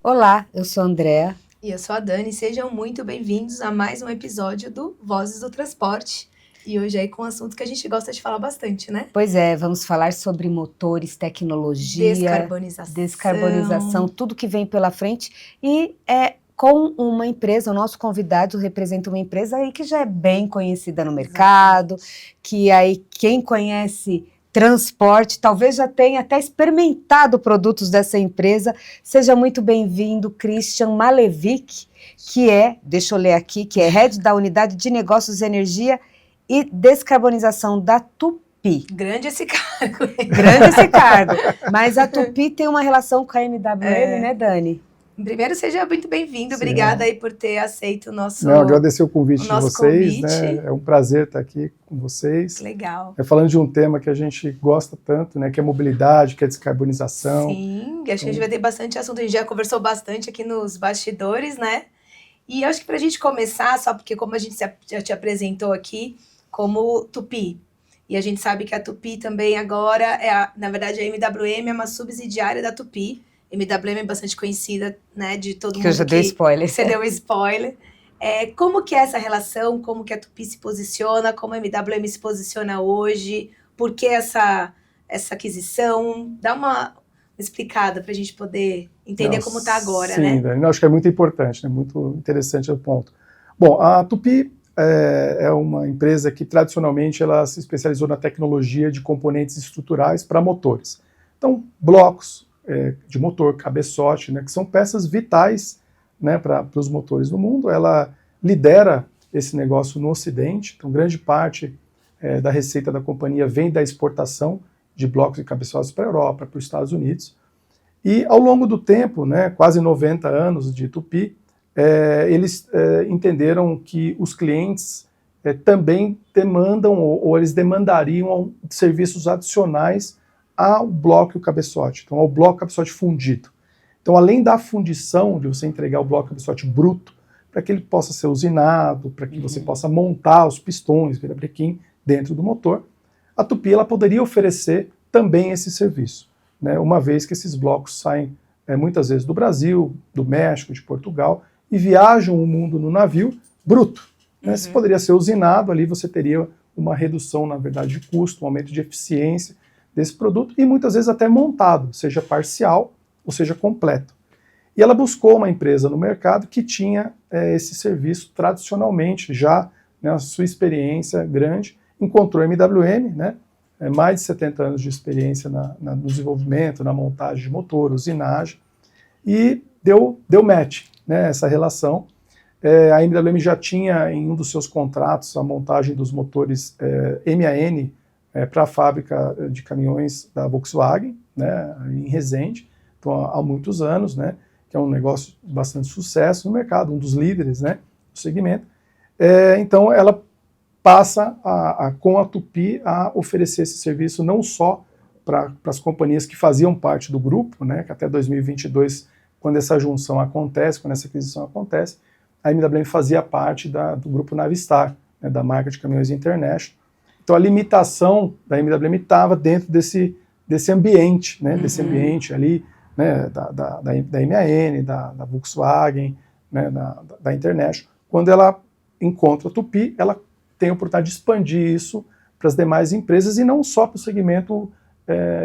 Olá, eu sou a Andrea. E eu sou a Dani, sejam muito bem-vindos a mais um episódio do Vozes do Transporte. E hoje aí com um assunto que a gente gosta de falar bastante, né? Pois é, vamos falar sobre motores, tecnologia, descarbonização, tudo que vem pela frente. E com uma empresa, o nosso convidado representa uma empresa aí que já é bem conhecida no mercado, que aí quem conhece transporte, talvez já tenha até experimentado produtos dessa empresa. Seja muito bem-vindo, Christian Malevich, que deixa eu ler aqui, que é Head da Unidade de Negócios, Energia e Descarbonização da Tupy. Grande esse cargo. Grande esse cargo. Mas a Tupy tem uma relação com a MWM, né, Dani? Primeiro, seja muito bem-vindo. Obrigada aí por ter aceito o nosso agradecer o convite de vocês. Convite. Né? É um prazer estar aqui com vocês. Legal. Falando de um tema que a gente gosta tanto, né? Que é mobilidade, que é descarbonização. Sim, acho que a gente vai ter bastante assunto. A gente já conversou bastante aqui nos bastidores, né? E acho que para a gente começar, só porque como a gente já te apresentou aqui, como Tupy. E a gente sabe que a Tupy também agora, na verdade, a MWM é uma subsidiária da Tupy. MWM é bastante conhecida, né, de todo mundo. Que eu já dei spoiler. Você deu spoiler. Como que é essa relação? Como que a Tupy se posiciona? Como a MWM se posiciona hoje? Por que essa aquisição? Dá uma explicada para a gente poder entender como está agora, sim, né? Sim, Dani, acho que é muito importante, né? Muito interessante o ponto. Bom, a Tupy é uma empresa que tradicionalmente ela se especializou na tecnologia de componentes estruturais para motores. Então, blocos de motor, cabeçote, né, que são peças vitais, né, para os motores no mundo. Ela lidera esse negócio no Ocidente, então grande parte da receita da companhia vem da exportação de blocos e cabeçotes para a Europa, para os Estados Unidos. E ao longo do tempo, né, quase 90 anos de Tupy, eles entenderam que os clientes também demandam, ou eles demandariam serviços adicionais ao bloco e o cabeçote, então ao bloco e cabeçote fundido. Então, além da fundição, de você entregar o bloco e cabeçote bruto, para que ele possa ser usinado, para que você possa montar os pistões, virabrequim dentro do motor, a Tupy ela poderia oferecer também esse serviço, né, uma vez que esses blocos saem muitas vezes do Brasil, do México, de Portugal, e viajam o mundo no navio bruto. Né, se poderia ser usinado, ali você teria uma redução, na verdade, de custo, um aumento de eficiência desse produto, e muitas vezes até montado, seja parcial ou seja completo. E ela buscou uma empresa no mercado que tinha esse serviço tradicionalmente, já né, a sua experiência grande, encontrou a MWM, né, mais de 70 anos de experiência no desenvolvimento, na montagem de motor, usinagem, e deu match, né, essa relação. A MWM já tinha em um dos seus contratos a montagem dos motores MAN, para a fábrica de caminhões da Volkswagen, né, em Resende, então, há muitos anos, né, que é um negócio de bastante sucesso no mercado, um dos líderes, né, do segmento. Então, ela passa, com a Tupy, a oferecer esse serviço não só para as companhias que faziam parte do grupo, né, que até 2022, quando essa junção acontece, quando essa aquisição acontece, a MWM fazia parte do grupo Navistar, né, da marca de caminhões International. Então, a limitação da MWM estava dentro desse ambiente, né, desse ambiente ali, né, da MAN, da Volkswagen, né, da International. Quando ela encontra a Tupy, ela tem a oportunidade de expandir isso para as demais empresas, e não só para o segmento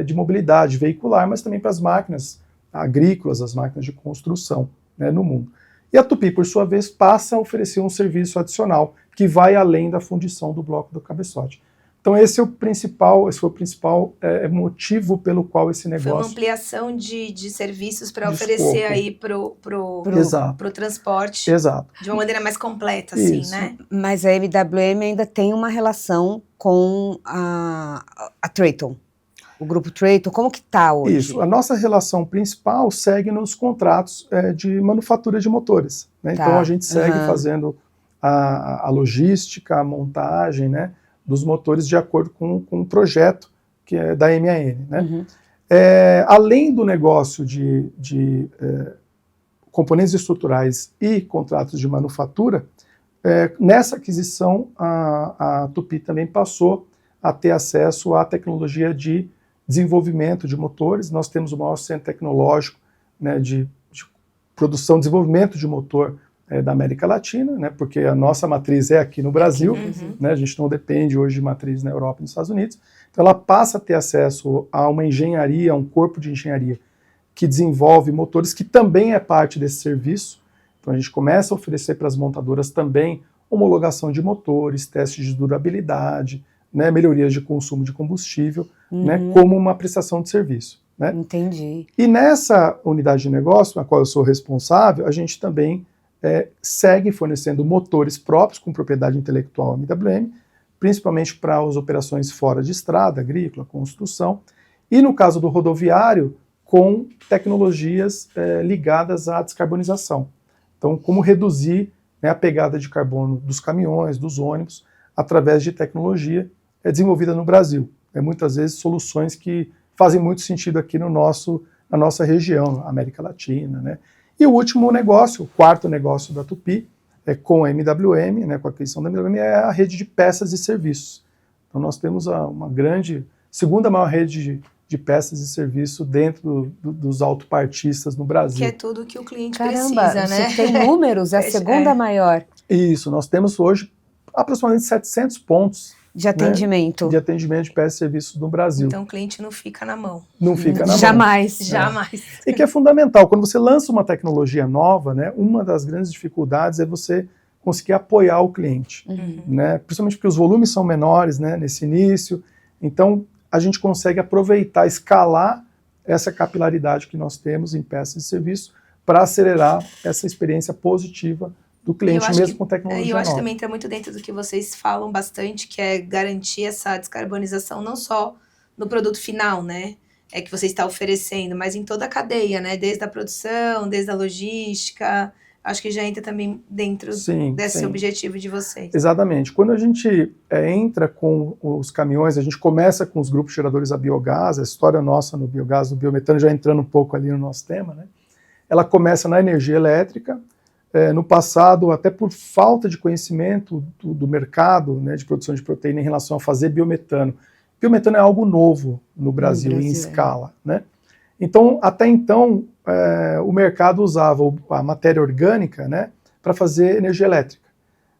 de mobilidade veicular, mas também para as máquinas agrícolas, as máquinas de construção, né, no mundo. E a Tupy, por sua vez, passa a oferecer um serviço adicional, que vai além da fundição do bloco do cabeçote. Então esse foi o principal motivo pelo qual esse negócio... Foi uma ampliação de serviços para oferecer aí pro transporte. Exato. De uma maneira mais completa, assim, Isso. né? Mas a MWM ainda tem uma relação com a Traton, o grupo Traton. Como que está hoje? Isso. A nossa relação principal segue nos contratos de manufatura de motores, né? Então a gente segue fazendo a logística, a montagem, né, dos motores de acordo com o projeto que é da MAN, né? Além do negócio de componentes estruturais e contratos de manufatura, nessa aquisição a Tupy também passou a ter acesso à tecnologia de desenvolvimento de motores. Nós temos o maior centro tecnológico, né, de produção, desenvolvimento de motor da América Latina, né, porque a nossa matriz é aqui no Brasil, né, a gente não depende hoje de matriz na Europa e nos Estados Unidos, então ela passa a ter acesso a uma engenharia, a um corpo de engenharia que desenvolve motores, que também é parte desse serviço. Então a gente começa a oferecer para as montadoras também homologação de motores, testes de durabilidade, né, melhorias de consumo de combustível, né, como uma prestação de serviço. Né? Entendi. E nessa unidade de negócio, na qual eu sou responsável, a gente também segue fornecendo motores próprios com propriedade intelectual MWM, principalmente para as operações fora de estrada, agrícola, construção, e no caso do rodoviário, com tecnologias ligadas à descarbonização. Então, como reduzir, né, a pegada de carbono dos caminhões, dos ônibus, através de tecnologia desenvolvida no Brasil. Muitas vezes soluções que fazem muito sentido aqui na nossa região, América Latina, né? E o último negócio, o quarto negócio da Tupy, com a MWM, né, com a aquisição da MWM, é a rede de peças e serviços. Então nós temos uma grande, segunda maior rede de peças e serviços dentro dos autopartistas no Brasil. Que é tudo que o cliente Caramba, precisa, né? Você tem números, é a segunda maior. Isso, nós temos hoje aproximadamente 700 pontos de atendimento. Né, de atendimento de peças e serviços no Brasil. Então o cliente não fica na mão. Não fica na mão. Jamais. Jamais. E que é fundamental. Quando você lança uma tecnologia nova, né, uma das grandes dificuldades é você conseguir apoiar o cliente. Né, principalmente porque os volumes são menores, né, nesse início. Então a gente consegue aproveitar, escalar essa capilaridade que nós temos em peças e serviços para acelerar essa experiência positiva do cliente, mesmo com tecnologia nova. Eu acho que também entra muito dentro do que vocês falam bastante, que é garantir essa descarbonização não só no produto final, né? Que você está oferecendo, mas em toda a cadeia, né? Desde a produção, desde a logística. Acho que já entra também dentro desse objetivo de vocês. Exatamente. Quando a gente entra com os caminhões, a gente começa com os grupos geradores a biogás, a história nossa no biogás, no biometano, já entrando um pouco ali no nosso tema, né? Ela começa na energia elétrica. No passado, até por falta de conhecimento do mercado, né, de produção de proteína em relação a fazer biometano. Biometano é algo novo no Brasil em escala. Né? Então, até então, o mercado usava a matéria orgânica, né, para fazer energia elétrica.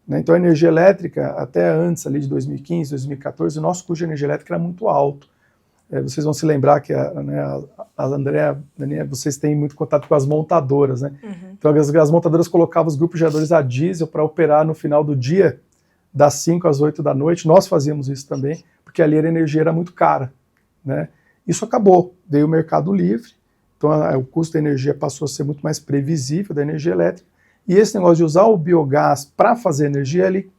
Né? Então, a energia elétrica, até antes ali de 2015, 2014, o nosso custo de energia elétrica era muito alto. Vocês vão se lembrar que a Andréa, vocês têm muito contato com as montadoras, né? Então as montadoras colocavam os grupos geradores a diesel para operar no final do dia, das 5 às 8 da noite. Nós fazíamos isso também, porque ali a energia era muito cara, né? Isso acabou, veio o mercado livre, então o custo da energia passou a ser muito mais previsível, da energia elétrica, e esse negócio de usar o biogás para fazer energia, ele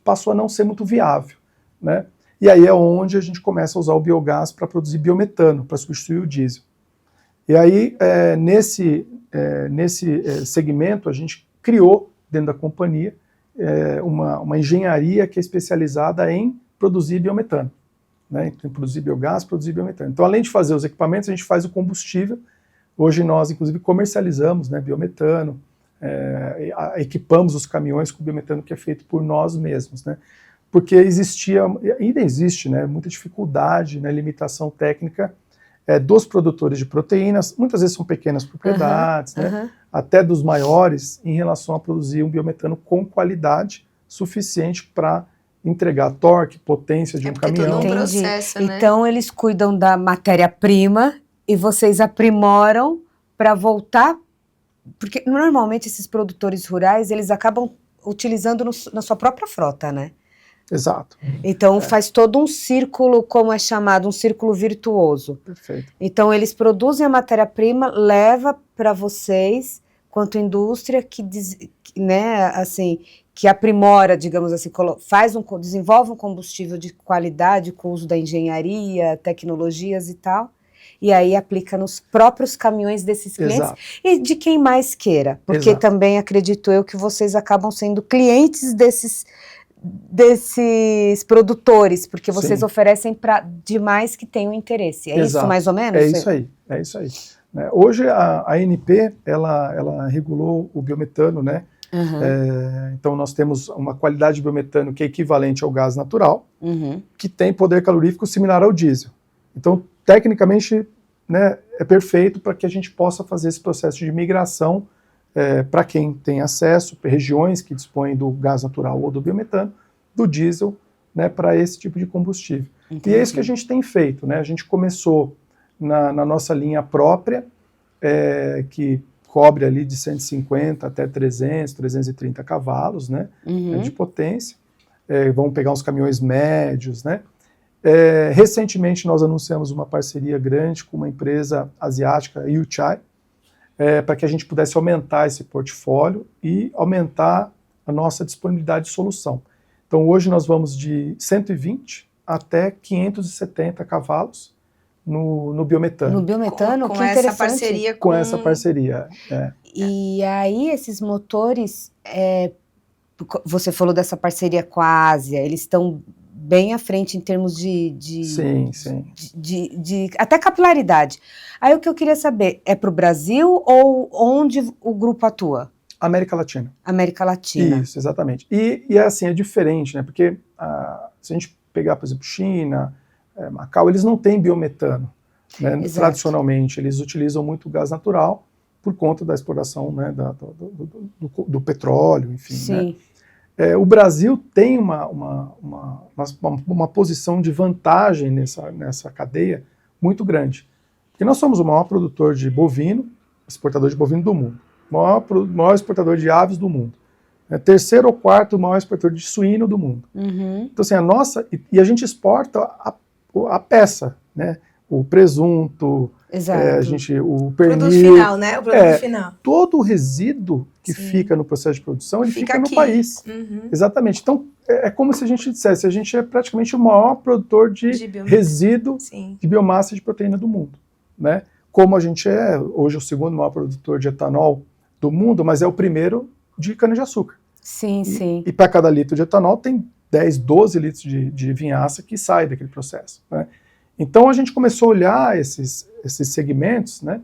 passou a não ser muito viável, né? E aí é onde a gente começa a usar o biogás para produzir biometano, para substituir o diesel. E aí, nesse segmento, a gente criou, dentro da companhia, uma engenharia que é especializada em produzir biometano. Né? Então, produzir biogás, produzir biometano. Então, além de fazer os equipamentos, a gente faz o combustível. Hoje nós, inclusive, comercializamos, né, biometano, equipamos os caminhões com biometano que é feito por nós mesmos, né? Porque existia, ainda existe, né, muita dificuldade, né, limitação técnica dos produtores de proteínas, muitas vezes são pequenas propriedades, né, até dos maiores, em relação a produzir um biometano com qualidade suficiente para entregar torque, potência de um caminhão. Todo um processo, né? Então eles cuidam da matéria-prima e vocês aprimoram para voltar, porque normalmente esses produtores rurais, eles acabam utilizando na sua própria frota, né? Exato. Então faz todo um círculo, como é chamado, um círculo virtuoso. Perfeito. Então eles produzem a matéria-prima, leva para vocês, quanto indústria né, assim, que aprimora, digamos assim, desenvolve um combustível de qualidade com o uso da engenharia, tecnologias e tal, e aí aplica nos próprios caminhões desses clientes. Exato. E de quem mais queira, porque Exato. Também acredito eu que vocês acabam sendo clientes desses produtores, porque vocês Sim. oferecem para demais que tenham interesse. É Exato. Isso mais ou menos? É isso aí. Né? Hoje a ANP, ela regulou o biometano, né? Então nós temos uma qualidade de biometano que é equivalente ao gás natural, que tem poder calorífico similar ao diesel. Então, tecnicamente, né, é perfeito para que a gente possa fazer esse processo de migração para quem tem acesso, regiões que dispõem do gás natural ou do biometano, do diesel, né, para esse tipo de combustível. Entendi. E é isso que a gente tem feito, né? A gente começou na nossa linha própria, que cobre ali de 150 até 300, 330 cavalos, né, de potência. Vamos pegar uns caminhões médios, né? Recentemente nós anunciamos uma parceria grande com uma empresa asiática, Yuchai, para que a gente pudesse aumentar esse portfólio e aumentar a nossa disponibilidade de solução. Então hoje nós vamos de 120 até 570 cavalos no biometano. No biometano, com que essa interessante. parceria Com essa parceria. E aí esses motores, você falou dessa parceria com a Ásia, eles estão bem à frente em termos Sim. de até capilaridade. Aí o que eu queria saber, é para o Brasil ou onde o grupo atua? América Latina. América Latina. Isso, exatamente. E assim, é diferente, né? Porque se a gente pegar, por exemplo, China, Macau, eles não têm biometano, né? Tradicionalmente, eles utilizam muito gás natural por conta da exploração, né, do petróleo, enfim. Sim. Né? O Brasil tem uma posição de vantagem nessa cadeia muito grande. Porque nós somos o maior produtor de bovino, exportador de bovino do mundo. Maior exportador de aves do mundo. Terceiro ou quarto maior exportador de suíno do mundo. Então, assim, e a gente exporta a peça, né? O presunto, o pernil. Produto final, né? O produto final. Todo o resíduo que fica no processo de produção, ele fica no país. Exatamente. Então, é como se a gente dissesse, a gente é praticamente o maior produtor de resíduo de biomassa de proteína do mundo, né? Como a gente é hoje o segundo maior produtor de etanol do mundo, mas é o primeiro de cana-de-açúcar. Sim. E para cada litro de etanol tem 10, 12 litros de vinhaça que sai daquele processo, né? Então a gente começou a olhar esses segmentos, né,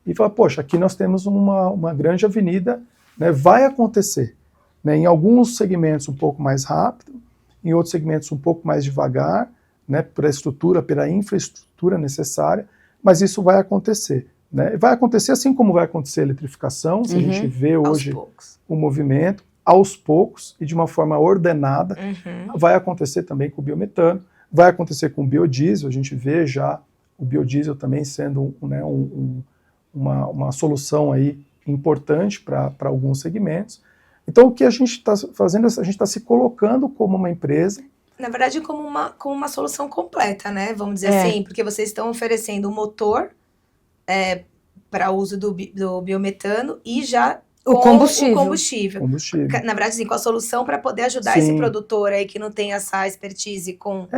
e falar, poxa, aqui nós temos uma grande avenida, né, vai acontecer, né, em alguns segmentos um pouco mais rápido, em outros segmentos um pouco mais devagar, né, pela infraestrutura necessária, mas isso vai acontecer. Né? Vai acontecer assim como vai acontecer a eletrificação, se a gente vê hoje o movimento, aos poucos e de uma forma ordenada, vai acontecer também com o biometano, vai acontecer com o biodiesel, a gente vê já o biodiesel também sendo uma solução aí importante para alguns segmentos. Então o que a gente está fazendo, a gente está se colocando como uma empresa. Na verdade, como uma solução completa, né? Vamos dizer assim, porque vocês estão oferecendo um motor para uso do biometano e já o combustível. Na verdade, assim, com a solução para poder ajudar esse produtor aí que não tem essa expertise com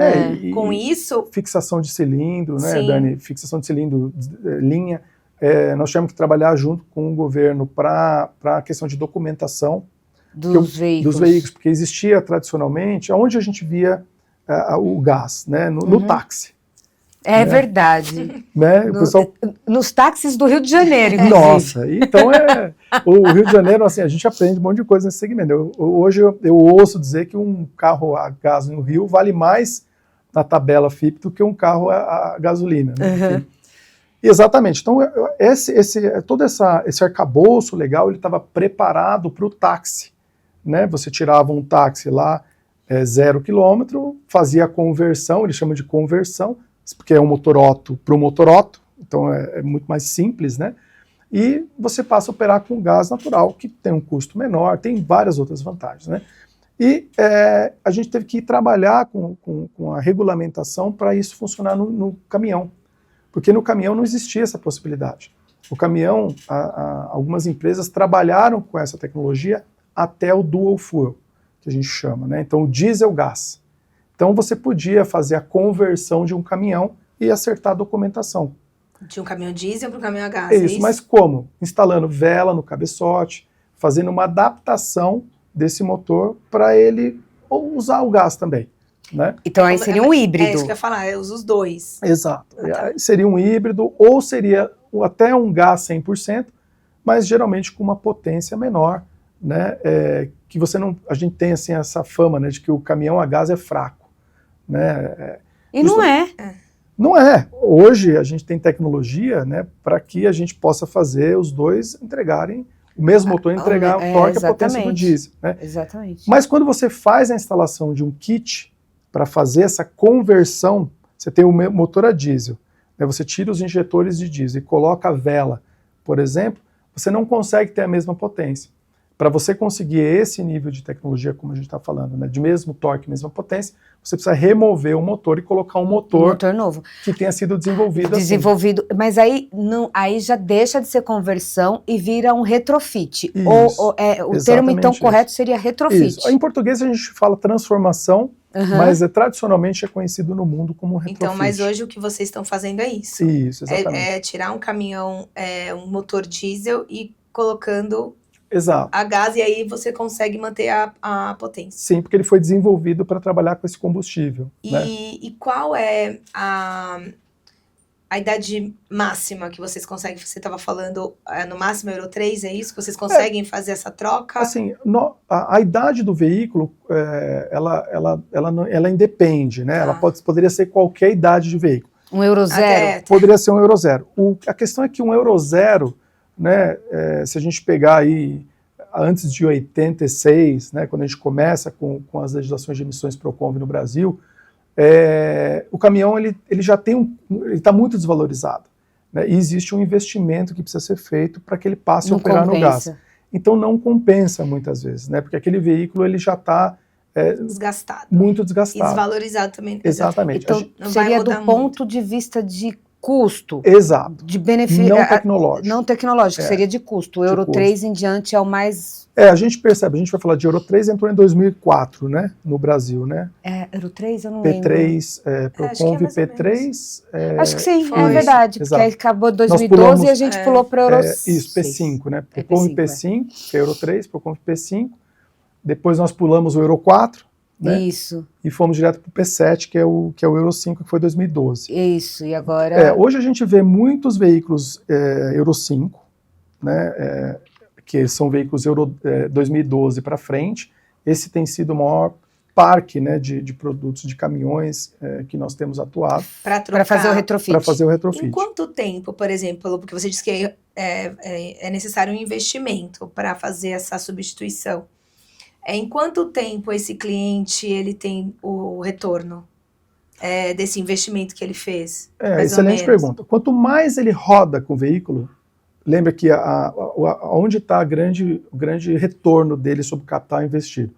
isso. Fixação de cilindro, né, Dani? Fixação de cilindro, linha. Nós tivemos que trabalhar junto com o governo para a questão de documentação dos veículos, porque existia tradicionalmente, onde a gente via o gás, né, no táxi. É verdade. Né? Nos táxis do Rio de Janeiro, inclusive. Nossa, então o Rio de Janeiro, assim, a gente aprende um monte de coisa nesse segmento. Hoje eu ouço dizer que um carro a gás no Rio vale mais na tabela FIPE do que um carro a gasolina. Né? Exatamente. Então, todo esse arcabouço legal, ele estava preparado para o táxi. Né? Você tirava um táxi lá, 0 quilômetro, fazia a conversão, ele chama de conversão, porque é um motor Otto para o motor Otto, então é muito mais simples, né? E você passa a operar com gás natural, que tem um custo menor, tem várias outras vantagens, né? E a gente teve que trabalhar com a regulamentação para isso funcionar no caminhão, porque no caminhão não existia essa possibilidade. O caminhão, algumas empresas trabalharam com essa tecnologia até o dual fuel, que a gente chama, né? Então o diesel-gás. Então você podia fazer a conversão de um caminhão e acertar a documentação. De um caminhão diesel para um caminhão a gás. Isso, mas como? Instalando vela no cabeçote, fazendo uma adaptação desse motor para ele usar o gás também. Né? Então aí seria um híbrido. É isso que eu ia falar, eu uso os dois. Exato. Seria um híbrido ou seria até um gás 100%, mas geralmente com uma potência menor, né? Que a gente tem assim, essa fama, né, de que o caminhão a gás é fraco. Né? E não é. Não é. Hoje a gente tem tecnologia, né, para que a gente possa fazer os dois entregarem o mesmo motor entregar o torque e a potência do diesel. Né? Exatamente. Mas quando você faz a instalação de um kit para fazer essa conversão, você tem o motor a diesel, né? Você tira os injetores de diesel e coloca a vela, por exemplo, você não consegue ter a mesma potência. Para você conseguir esse nível de tecnologia, como a gente está falando, né, de mesmo torque, mesma potência, você precisa remover o motor e colocar um motor novo que tenha sido desenvolvido assim. Mas aí, aí já deixa de ser conversão e vira um retrofit. O termo, então, correto seria retrofit. Isso. Em português a gente fala transformação, mas tradicionalmente é conhecido no mundo como retrofit. Então, mas hoje o que vocês estão fazendo é isso. Isso, exatamente. É tirar um caminhão, um motor diesel e colocando... Exato. A gás, e aí você consegue manter a potência. Sim, porque ele foi desenvolvido para trabalhar com esse combustível. E qual é a idade máxima que vocês conseguem? Você estava falando, no máximo Euro 3, é isso? Que vocês conseguem fazer essa troca? Assim, a idade do veículo, ela independe, né? Ela poderia ser qualquer idade de veículo. Um Euro 0? Poderia ser um Euro 0. A questão é que um Euro 0... né, se a gente pegar aí antes de 86, né, quando a gente começa com as legislações de emissões Proconv no Brasil, o caminhão ele já tem ele está muito desvalorizado, né, e existe um investimento que precisa ser feito para que ele passe a operar no gás. Então não compensa muitas vezes, né, porque aquele veículo ele já está desgastado, muito desgastado, e desvalorizado também. Exatamente. Então seria do ponto de vista de custo. Exato. De benefício. Não tecnológico. Não tecnológico, seria de custo. O Euro 3 em diante é o mais... A gente percebe, a gente vai falar de Euro 3, entrou em 2004, né, no Brasil, né? Euro 3, eu não P3, Proconv P3... acho que sim, é verdade, porque aí acabou 2012 e a gente pulou para Euro 6. Isso, P5, né? Proconv P5, que é Euro 3, Proconv P5, depois nós pulamos o Euro 4, né? Isso. E fomos direto para o P7, que é o Euro 5, que foi 2012. Isso, e agora... hoje a gente vê muitos veículos Euro 5, né, que são veículos Euro 2012 para frente. Esse tem sido o maior parque, né, de produtos, de caminhões que nós temos atuado. Para fazer o retrofit. Para fazer o retrofit. Em quanto tempo, por exemplo, porque você disse que é necessário um investimento para fazer essa substituição. Em quanto tempo esse cliente ele tem o retorno desse investimento que ele fez? Excelente pergunta. Quanto mais ele roda com o veículo, lembra que onde está o grande retorno dele sobre o capital investido?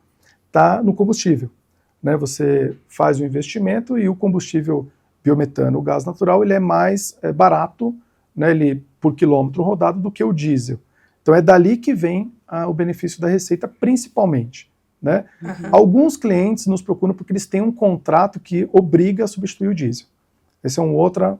Está no combustível. Né? Você faz o investimento e o combustível biometano, o gás natural, ele é mais barato, né, por quilômetro rodado do que o diesel. Então é dali que vem o benefício da receita, principalmente. Né? Alguns clientes nos procuram porque eles têm um contrato que obriga a substituir o diesel. Essa é uma outra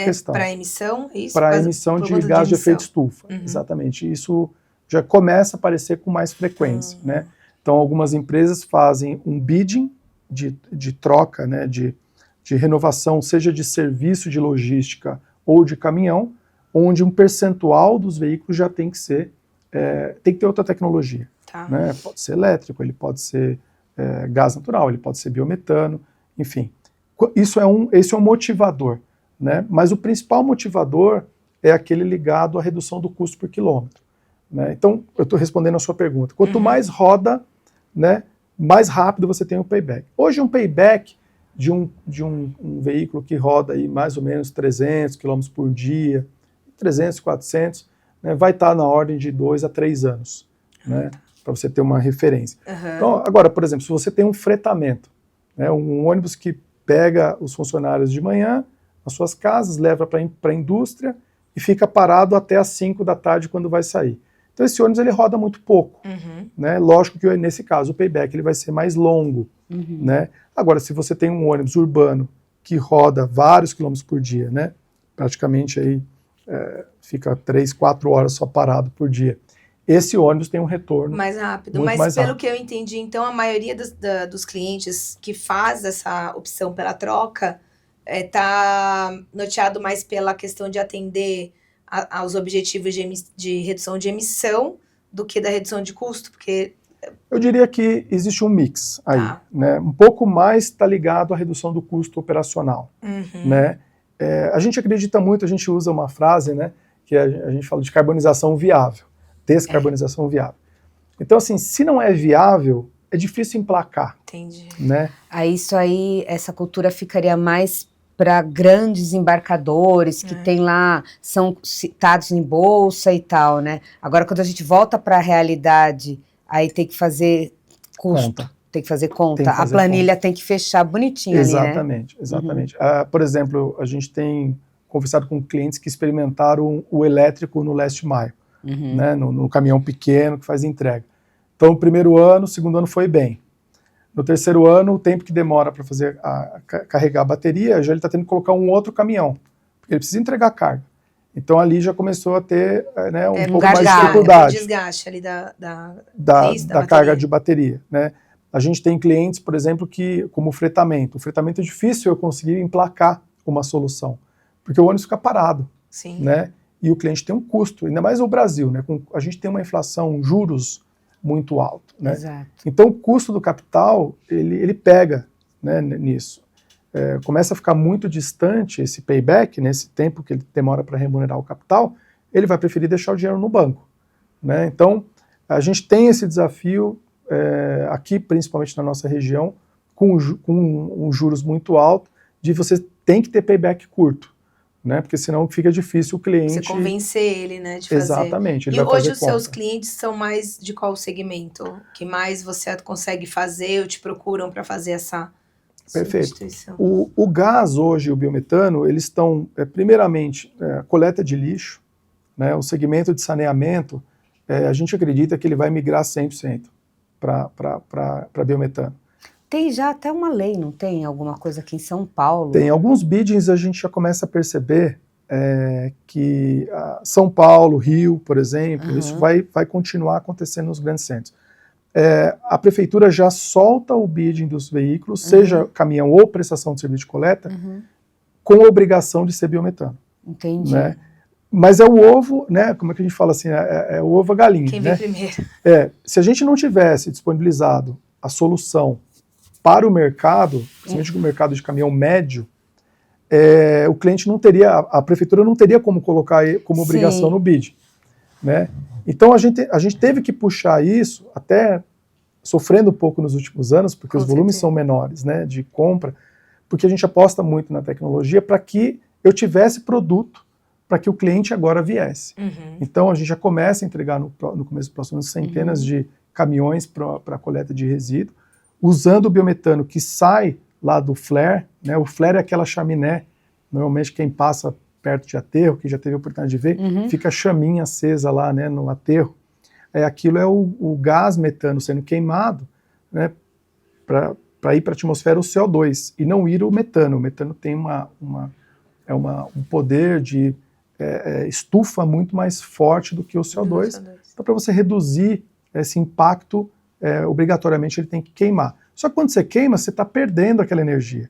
questão. Para emissão? Para emissão de gás de efeito estufa, exatamente. Isso já começa a aparecer com mais frequência. Né? Então algumas empresas fazem um bidding de troca, né, de renovação, seja de serviço de logística ou de caminhão, onde um percentual dos veículos já tem que ter outra tecnologia. Tá. Né? Pode ser elétrico, ele pode ser gás natural, ele pode ser biometano, enfim. Esse é um motivador, né? Mas o principal motivador é aquele ligado à redução do custo por quilômetro. Né? Então, eu estou respondendo a sua pergunta. Quanto mais roda, né, mais rápido você tem o payback. Hoje um payback de um veículo que roda aí mais ou menos 300 km por dia, 300, 400, né, vai estar na ordem de 2 a 3 anos, né, para você ter uma referência. Então, agora, por exemplo, se você tem um fretamento, né, um ônibus que pega os funcionários de manhã, nas suas casas, leva para a indústria e fica parado até às 5 da tarde quando vai sair. Então esse ônibus ele roda muito pouco. Né? Lógico que nesse caso o payback ele vai ser mais longo. Né? Agora, se você tem um ônibus urbano que roda vários quilômetros por dia, né, praticamente aí fica 3, 4 horas só parado por dia, esse ônibus tem um retorno mais rápido. Mas pelo que eu entendi, então, a maioria dos clientes que faz essa opção pela troca está norteado mais pela questão de atender aos objetivos de redução de emissão do que da redução de custo, porque... Eu diria que existe um mix aí, né? Um pouco mais está ligado à redução do custo operacional, né? A gente acredita muito, a gente usa uma frase, né, que a gente fala de carbonização viável. descarbonização viável. Então, assim, se não é viável, é difícil emplacar. Entendi. Né? Isso aí, essa cultura ficaria mais para grandes embarcadores que tem lá, são citados em bolsa e tal, né? Agora, quando a gente volta para a realidade, aí tem que fazer custo, tem que fazer conta, a planilha tem que fechar bonitinho ali, né? Exatamente. Por exemplo, a gente tem conversado com clientes que experimentaram o elétrico no last mile, né? No caminhão pequeno que faz entrega. Então, o primeiro ano, o segundo ano foi bem. No terceiro ano, o tempo que demora para fazer carregar a bateria, já ele está tendo que colocar um outro caminhão, porque ele precisa entregar carga. Então ali já começou a ter um pouco mais de dificuldade. O desgaste ali da carga de bateria. Né? A gente tem clientes, por exemplo, que, como o fretamento é difícil eu conseguir emplacar uma solução, porque o ônibus fica parado. Sim. Né? E o cliente tem um custo, ainda mais o Brasil, né? A gente tem uma inflação, juros muito alto. Né? Exato. Então o custo do capital, ele pega, né, nisso. Começa a ficar muito distante esse payback, nesse tempo que ele demora para remunerar o capital, ele vai preferir deixar o dinheiro no banco. Né? Então a gente tem esse desafio aqui, principalmente na nossa região, com juros muito altos, de você tem que ter payback curto. Né? Porque senão fica difícil o cliente... Você convencer ele, né, de fazer. Exatamente. E hoje os seus clientes são mais de qual segmento? Que mais você consegue fazer ou te procuram para fazer essa substituição? Perfeito. O gás hoje, o biometano, eles estão, primeiramente, coleta de lixo, né? O segmento de saneamento, a gente acredita que ele vai migrar 100% para biometano. Tem já até uma lei, não tem? Alguma coisa aqui em São Paulo? Tem. Alguns biddings a gente já começa a perceber que São Paulo, Rio, por exemplo, isso vai continuar acontecendo nos grandes centros. A prefeitura já solta o bidding dos veículos, seja caminhão ou prestação de serviço de coleta, com a obrigação de ser biometano. Entendi. Né? Mas é o ovo, né? Como é que a gente fala assim? É o ovo a galinha. Quem vem primeiro. Se a gente não tivesse disponibilizado a solução para o mercado, principalmente o mercado de caminhão médio, o cliente não teria, a prefeitura não teria como colocar como obrigação no bid. Né? Então a gente teve que puxar isso, até sofrendo um pouco nos últimos anos, porque os volumes são menores, né, de compra, porque a gente aposta muito na tecnologia para que eu tivesse produto para que o cliente agora viesse. Então a gente já começa a entregar no começo do próximo ano centenas de caminhões para coleta de resíduo, usando o biometano que sai lá do flare, né? O flare é aquela chaminé, normalmente quem passa perto de aterro, que já teve a oportunidade de ver, fica a chaminha acesa lá, né, no aterro. Aquilo é o gás metano sendo queimado, né, para ir para a atmosfera o CO2, e não ir o metano. O metano tem um poder de estufa muito mais forte do que o CO2. Então, para você reduzir esse impacto, obrigatoriamente ele tem que queimar. Só que quando você queima, você está perdendo aquela energia.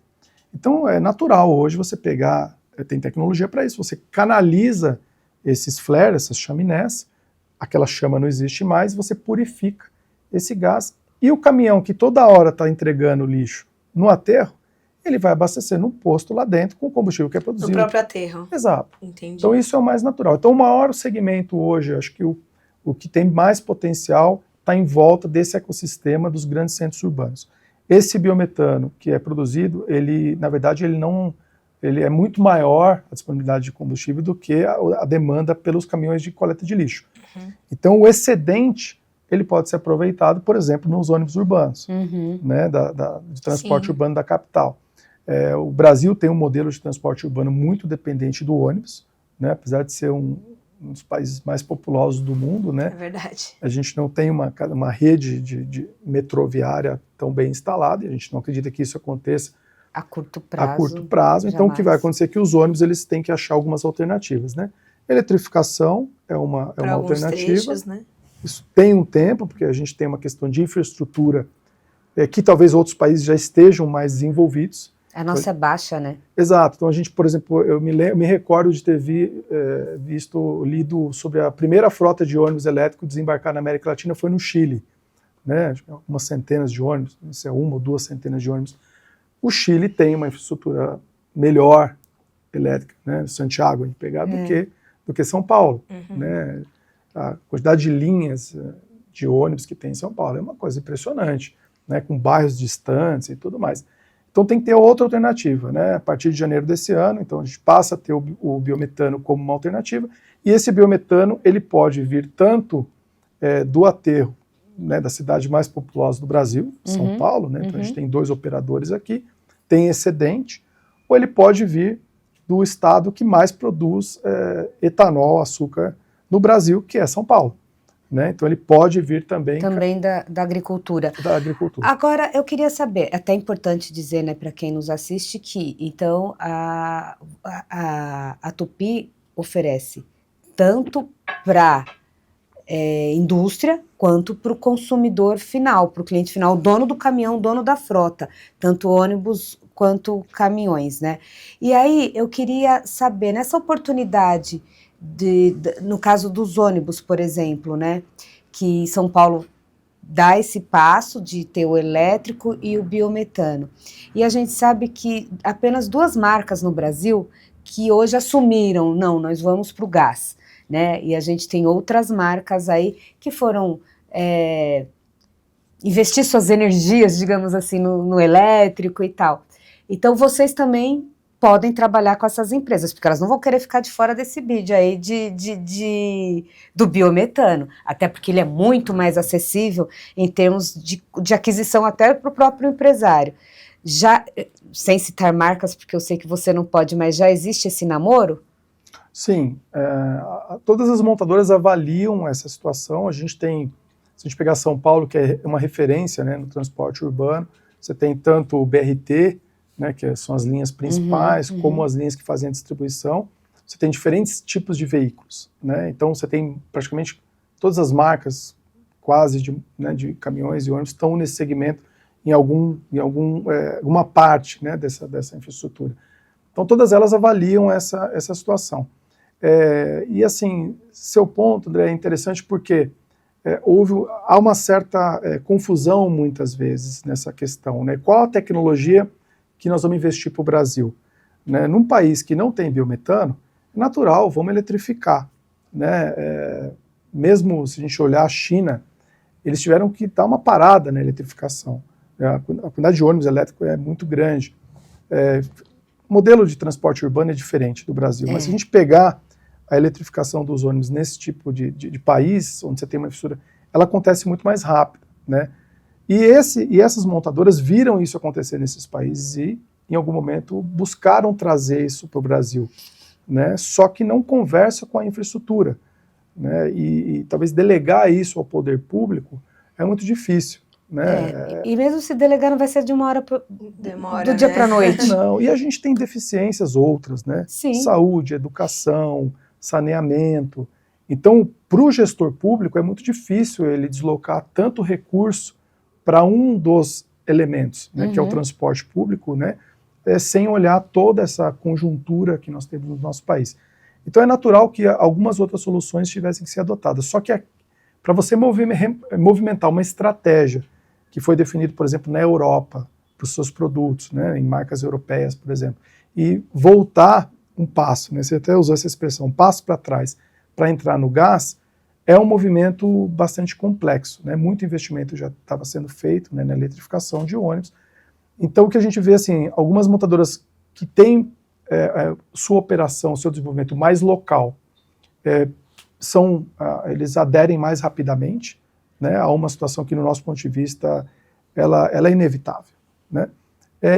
Então é natural hoje você pegar, tem tecnologia para isso, você canaliza esses flares, essas chaminés, aquela chama não existe mais, você purifica esse gás, e o caminhão que toda hora está entregando lixo no aterro, ele vai abastecer num posto lá dentro com o combustível que é produzido. No próprio aterro. Exato. Entendi. Então isso é o mais natural. Então o maior segmento hoje, acho que o que tem mais potencial está em volta desse ecossistema dos grandes centros urbanos. Esse biometano que é produzido, ele, na verdade, ele é muito maior a disponibilidade de combustível do que a demanda pelos caminhões de coleta de lixo. Então, o excedente, ele pode ser aproveitado, por exemplo, nos ônibus urbanos, né, de transporte urbano da capital. O Brasil tem um modelo de transporte urbano muito dependente do ônibus, né, apesar de ser um dos países mais populosos do mundo, né? É verdade. A gente não tem uma rede de metroviária tão bem instalada, e a gente não acredita que isso aconteça a curto prazo. Então, o que vai acontecer é que os ônibus eles têm que achar algumas alternativas, né? Eletrificação é uma alternativa. Trechos, né? Isso tem um tempo, porque a gente tem uma questão de infraestrutura que talvez outros países já estejam mais desenvolvidos. A nossa é baixa, né? Exato. Então a gente, por exemplo, eu me recordo de ter lido sobre a primeira frota de ônibus elétrico desembarcar na América Latina foi no Chile, né? Acho que umas centenas de ônibus, não sei, 1 ou 2 centenas de ônibus. O Chile tem uma infraestrutura melhor elétrica, né? Santiago, a gente pegar, do que São Paulo, né? a quantidade de linhas de ônibus que tem em São Paulo é uma coisa impressionante, né, com bairros distantes e tudo mais. Então tem que ter outra alternativa, né? A partir de janeiro desse ano, então a gente passa a ter o biometano como uma alternativa, e esse biometano ele pode vir tanto do aterro, né, da cidade mais populosa do Brasil, São Paulo, né? Então a gente tem 2 operadores aqui, tem excedente, ou ele pode vir do estado que mais produz etanol, açúcar no Brasil, que é São Paulo. Né? Então ele pode vir também da agricultura. Da agricultura. Agora eu queria saber, é até importante dizer, né, para quem nos assiste, que então a Tupy oferece tanto para indústria quanto para o consumidor final, para o cliente final, dono do caminhão, dono da frota, tanto ônibus quanto caminhões, né? E aí eu queria saber, nessa oportunidade no caso dos ônibus, por exemplo, né, que São Paulo dá esse passo de ter o elétrico e o biometano. E a gente sabe que apenas 2 marcas no Brasil que hoje assumiram, não, nós vamos para o gás, né? E a gente tem outras marcas aí que foram investir suas energias, digamos assim, no elétrico e tal. Então vocês também podem trabalhar com essas empresas, porque elas não vão querer ficar de fora desse bid aí do biometano, até porque ele é muito mais acessível em termos de aquisição até para o próprio empresário. Já, sem citar marcas, porque eu sei que você não pode, mas já existe esse namoro? Sim, todas as montadoras avaliam essa situação. A gente tem, se a gente pegar São Paulo, que é uma referência, né, no transporte urbano, você tem tanto o BRT, né, que são as linhas principais, como as linhas que fazem a distribuição. Você tem diferentes tipos de veículos, né? Então você tem praticamente todas as marcas quase de caminhões e ônibus estão nesse segmento em alguma parte, né, dessa infraestrutura. Então todas elas avaliam essa situação. E assim, seu ponto, André, é interessante porque há uma certa confusão muitas vezes nessa questão, né? Qual a tecnologia que nós vamos investir para o Brasil? Né? Num país que não tem biometano, é natural, vamos eletrificar. Né? Mesmo se a gente olhar a China, eles tiveram que dar uma parada na eletrificação. A quantidade de ônibus elétricos é muito grande. O modelo de transporte urbano é diferente do Brasil, mas se a gente pegar a eletrificação dos ônibus nesse tipo de país, onde você tem uma infraestrutura, ela acontece muito mais rápido, né? E essas montadoras viram isso acontecer nesses países e, em algum momento, buscaram trazer isso para o Brasil, né? Só que não conversa com a infraestrutura, né? E talvez delegar isso ao poder público é muito difícil, né? E mesmo se delegar não vai ser de uma hora do dia para a noite. Não, e a gente tem deficiências outras, né? Sim. Saúde, educação, saneamento. Então, para o gestor público é muito difícil ele deslocar tanto recurso para um dos elementos, né, que é o transporte público, né, sem olhar toda essa conjuntura que nós temos no nosso país. Então é natural que algumas outras soluções tivessem que ser adotadas, só que para você movimentar uma estratégia que foi definida, por exemplo, na Europa, para os seus produtos, né, em marcas europeias, por exemplo, e voltar um passo, né, você até usou essa expressão, um passo para trás, para entrar no gás, é um movimento bastante complexo, né? Muito investimento já estava sendo feito, né, na eletrificação de ônibus. Então o que a gente vê, assim, algumas montadoras que têm sua operação, seu desenvolvimento mais local, eles aderem mais rapidamente, né, a uma situação que, no nosso ponto de vista, ela é inevitável, né?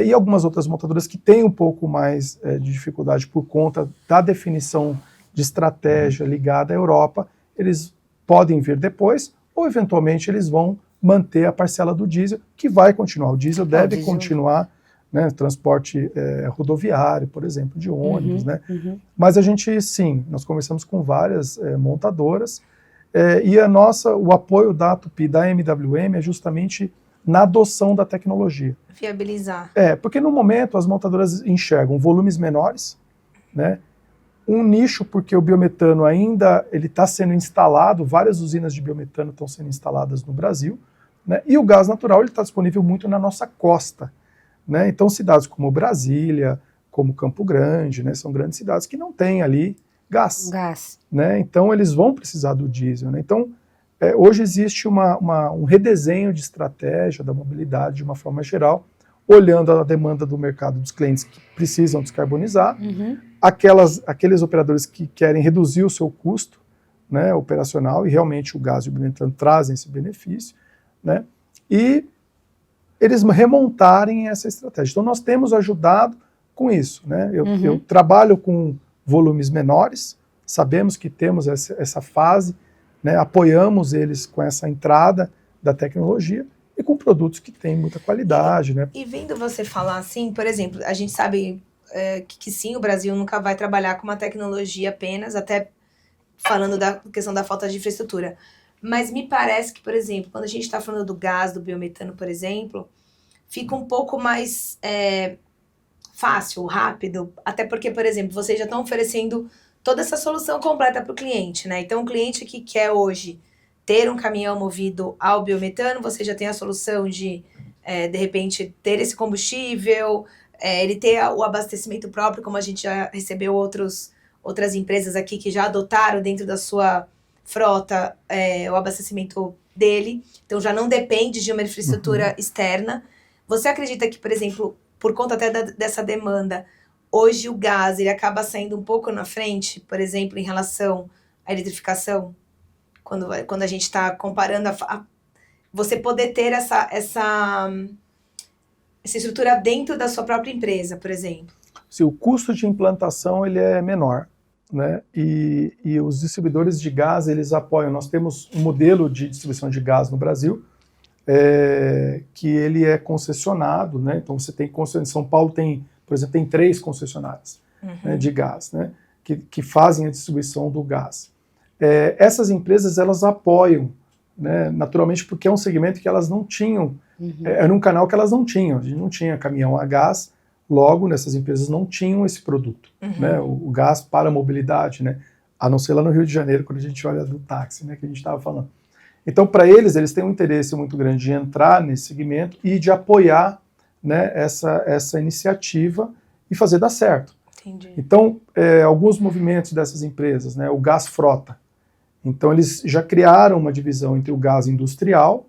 E algumas outras montadoras que têm um pouco mais de dificuldade por conta da definição de estratégia ligada à Europa, eles podem vir depois, ou eventualmente eles vão manter a parcela do diesel, que vai continuar. O diesel deve continuar, né, transporte rodoviário, por exemplo, de ônibus, né? Mas a gente, sim, nós conversamos com várias montadoras, e o apoio da Tupy, da MWM, é justamente na adoção da tecnologia. Viabilizar. Porque no momento as montadoras enxergam volumes menores, né? Um nicho, porque o biometano ainda está sendo instalado, várias usinas de biometano estão sendo instaladas no Brasil, né? E o gás natural está disponível muito na nossa costa, né? Então cidades como Brasília, como Campo Grande, né, são grandes cidades que não têm ali gás. Gás. Né? Então, eles vão precisar do diesel. Né? Então, hoje existe um redesenho de estratégia da mobilidade de uma forma geral, olhando a demanda do mercado dos clientes que precisam descarbonizar, aqueles operadores que querem reduzir o seu custo, né, operacional, e realmente o gás e o biometano trazem esse benefício, né, e eles remontarem essa estratégia. Então, nós temos ajudado com isso. Né? Eu trabalho com volumes menores, sabemos que temos essa fase, né, apoiamos eles com essa entrada da tecnologia, e com produtos que têm muita qualidade, né? E vendo você falar assim, por exemplo, a gente sabe que sim, o Brasil nunca vai trabalhar com uma tecnologia apenas, até falando da questão da falta de infraestrutura. Mas me parece que, por exemplo, quando a gente está falando do gás, do biometano, por exemplo, fica um pouco mais fácil, rápido, até porque, por exemplo, vocês já estão oferecendo toda essa solução completa para o cliente, né? Então, o cliente que quer hoje ter um caminhão movido ao biometano, você já tem a solução de repente, ter esse combustível, ele ter o abastecimento próprio, como a gente já recebeu outras empresas aqui que já adotaram dentro da sua frota o abastecimento dele. Então, já não depende de uma infraestrutura externa. Você acredita que, por exemplo, por conta até dessa demanda, hoje o gás ele acaba saindo um pouco na frente, por exemplo, em relação à eletrificação? Quando a gente está comparando você poder ter essa estrutura dentro da sua própria empresa, por exemplo. Sim, o custo de implantação ele é menor, né? E os distribuidores de gás, eles apoiam. Nós temos um modelo de distribuição de gás no Brasil, que ele é concessionado, né? Então você tem concessionário. Em São Paulo por exemplo, tem 3 concessionárias né, de gás, né? Que fazem a distribuição do gás. Essas empresas, elas apoiam, né, naturalmente, porque é um segmento que elas não tinham, era um canal que elas não tinham, a gente não tinha caminhão a gás, logo, nessas empresas não tinham esse produto, né, o gás para a mobilidade, né, a não ser lá no Rio de Janeiro, quando a gente olha do táxi, né, que a gente estava falando. Então, para eles têm um interesse muito grande de entrar nesse segmento e de apoiar, né, essa iniciativa e fazer dar certo. Entendi. Então, alguns movimentos dessas empresas, né, o gás frota. Então, eles já criaram uma divisão entre o gás industrial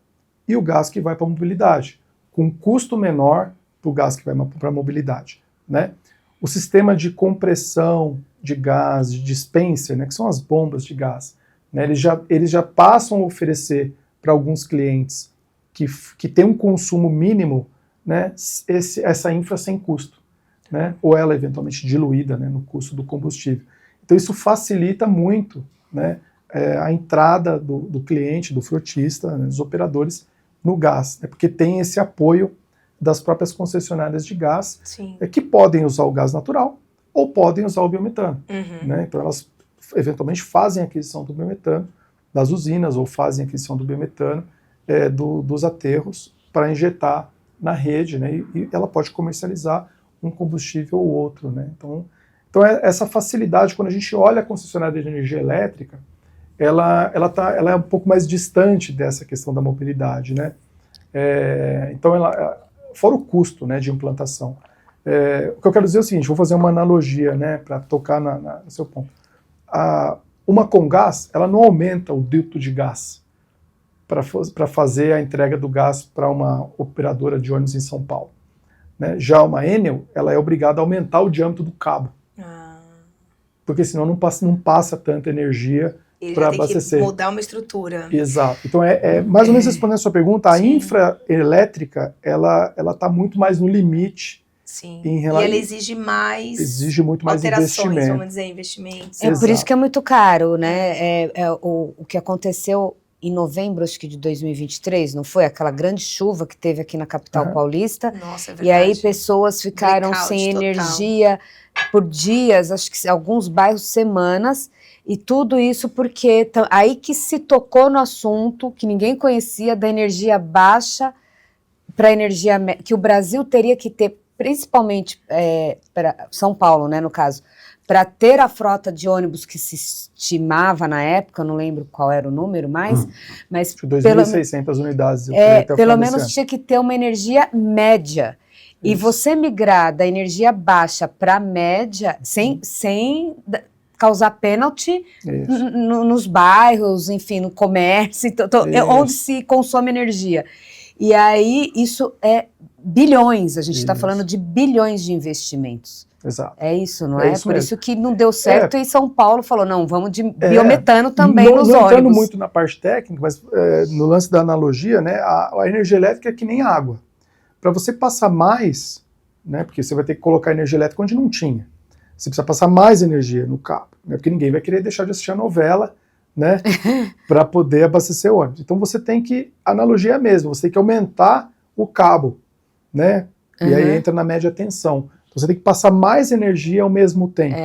e o gás que vai para a mobilidade, com um custo menor para o gás que vai para a mobilidade. Né? O sistema de compressão de gás, de dispenser, né, que são as bombas de gás, né, eles já passam a oferecer para alguns clientes que têm um consumo mínimo, né, essa infra sem custo, né, ou ela eventualmente diluída, né, no custo do combustível. Então, isso facilita muito, né, a entrada do cliente, do frotista, né, dos operadores no gás, né, porque tem esse apoio das próprias concessionárias de gás, que podem usar o gás natural ou podem usar o biometano. Né, então elas eventualmente fazem a aquisição do biometano das usinas ou fazem a aquisição do biometano dos aterros para injetar na rede, né, e ela pode comercializar um combustível ou outro. Né, então essa facilidade, quando a gente olha a concessionária de energia elétrica, ela é um pouco mais distante dessa questão da mobilidade, né? Então, fora o custo, né, de implantação. O que eu quero dizer é o seguinte, vou fazer uma analogia, né, para tocar no seu ponto. Uma Comgás, ela não aumenta o duto de gás para fazer a entrega do gás para uma operadora de ônibus em São Paulo. Né? Já uma Enel, ela é obrigada a aumentar o diâmetro do cabo. Porque senão não passa tanta energia para abastecer. Que mudar uma estrutura. Exato. Então, mais ou menos respondendo a sua pergunta, a infra elétrica, ela está muito mais no limite. Sim. E ela exige muito mais investimento. Vamos dizer, investimentos. Por isso que é muito caro, né? O que aconteceu em novembro, acho que de 2023, não foi? Aquela grande chuva que teve aqui na capital paulista. Nossa, é verdade. E aí pessoas ficaram sem energia por dias, acho que alguns bairros semanas. E tudo isso porque aí que se tocou no assunto que ninguém conhecia da energia baixa para energia que o Brasil teria que ter, principalmente para São Paulo, né, no caso, para ter a frota de ônibus que se estimava na época, não lembro qual era o número mais, mas 2.600 unidades. Pelo menos tinha que ter uma energia média. Isso. E você migrar da energia baixa para média sem causar pênalti nos bairros, enfim, no comércio, onde se consome energia. E aí, isso é bilhões, a gente está falando de bilhões de investimentos. Exato. É isso, não é? Isso Por mesmo. isso que não deu certo e São Paulo falou, não, vamos de biometano também nos não ônibus. Entrando muito na parte técnica, mas no lance da analogia, né, a energia elétrica é que nem água. Para você passar mais, né, porque você vai ter que colocar energia elétrica onde não tinha. Você precisa passar mais energia no cabo, né, porque ninguém vai querer deixar de assistir a novela, né, para poder abastecer o ônibus. Então você tem que, a analogia é a mesma, você tem que aumentar o cabo, né, e aí entra na média tensão. Então você tem que passar mais energia ao mesmo tempo.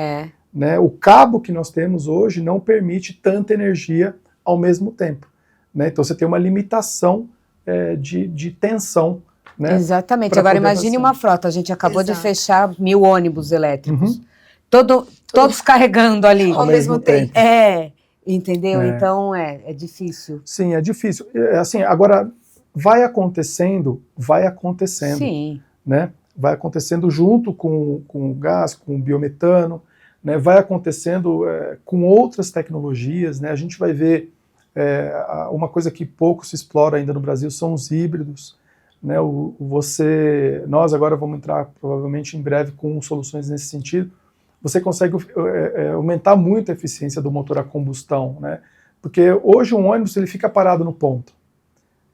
Né? O cabo que nós temos hoje não permite tanta energia ao mesmo tempo. Né? Então você tem uma limitação de tensão. Né? Exatamente. Agora imagine uma frota, a gente acabou de fechar 1000 ônibus elétricos. Todos carregando ali. Ao mesmo tempo. Entendeu? Então é difícil. Sim, é difícil. Assim, agora, vai acontecendo. Sim. Né? Vai acontecendo junto com o gás, com o biometano, né? Vai acontecendo com outras tecnologias. Né? A gente vai ver uma coisa que pouco se explora ainda no Brasil são os híbridos. Né? Nós agora vamos entrar provavelmente em breve com soluções nesse sentido. Você consegue aumentar muito a eficiência do motor a combustão, né? Porque hoje um ônibus ele fica parado no ponto,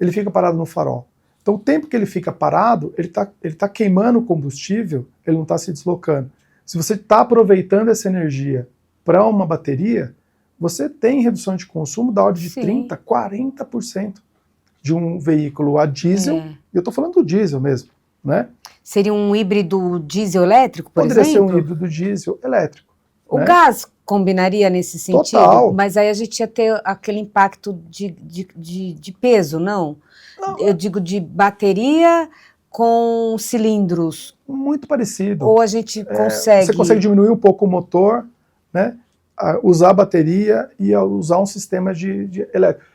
ele fica parado no farol. Então o tempo que ele fica parado, ele tá queimando combustível, ele não está se deslocando. Se você está aproveitando essa energia para uma bateria, você tem redução de consumo da ordem de 30%, 40% de um veículo a diesel, e eu estou falando do diesel mesmo, né? Seria um híbrido diesel elétrico, por exemplo? Poderia ser um híbrido diesel elétrico. O gás combinaria nesse sentido? Total. Mas aí a gente ia ter aquele impacto de peso, não? Eu digo de bateria com cilindros. Muito parecido. Ou a gente consegue... Você consegue diminuir um pouco o motor, né? Usar a bateria e usar um sistema de elétrico.